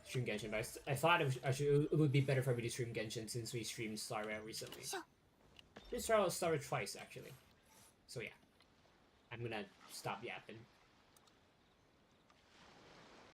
stream Genshin, but I thought it would be better for me to stream Genshin since we streamed Star Rail recently. This Star Rail started twice actually, so yeah. I'm gonna stop yapping.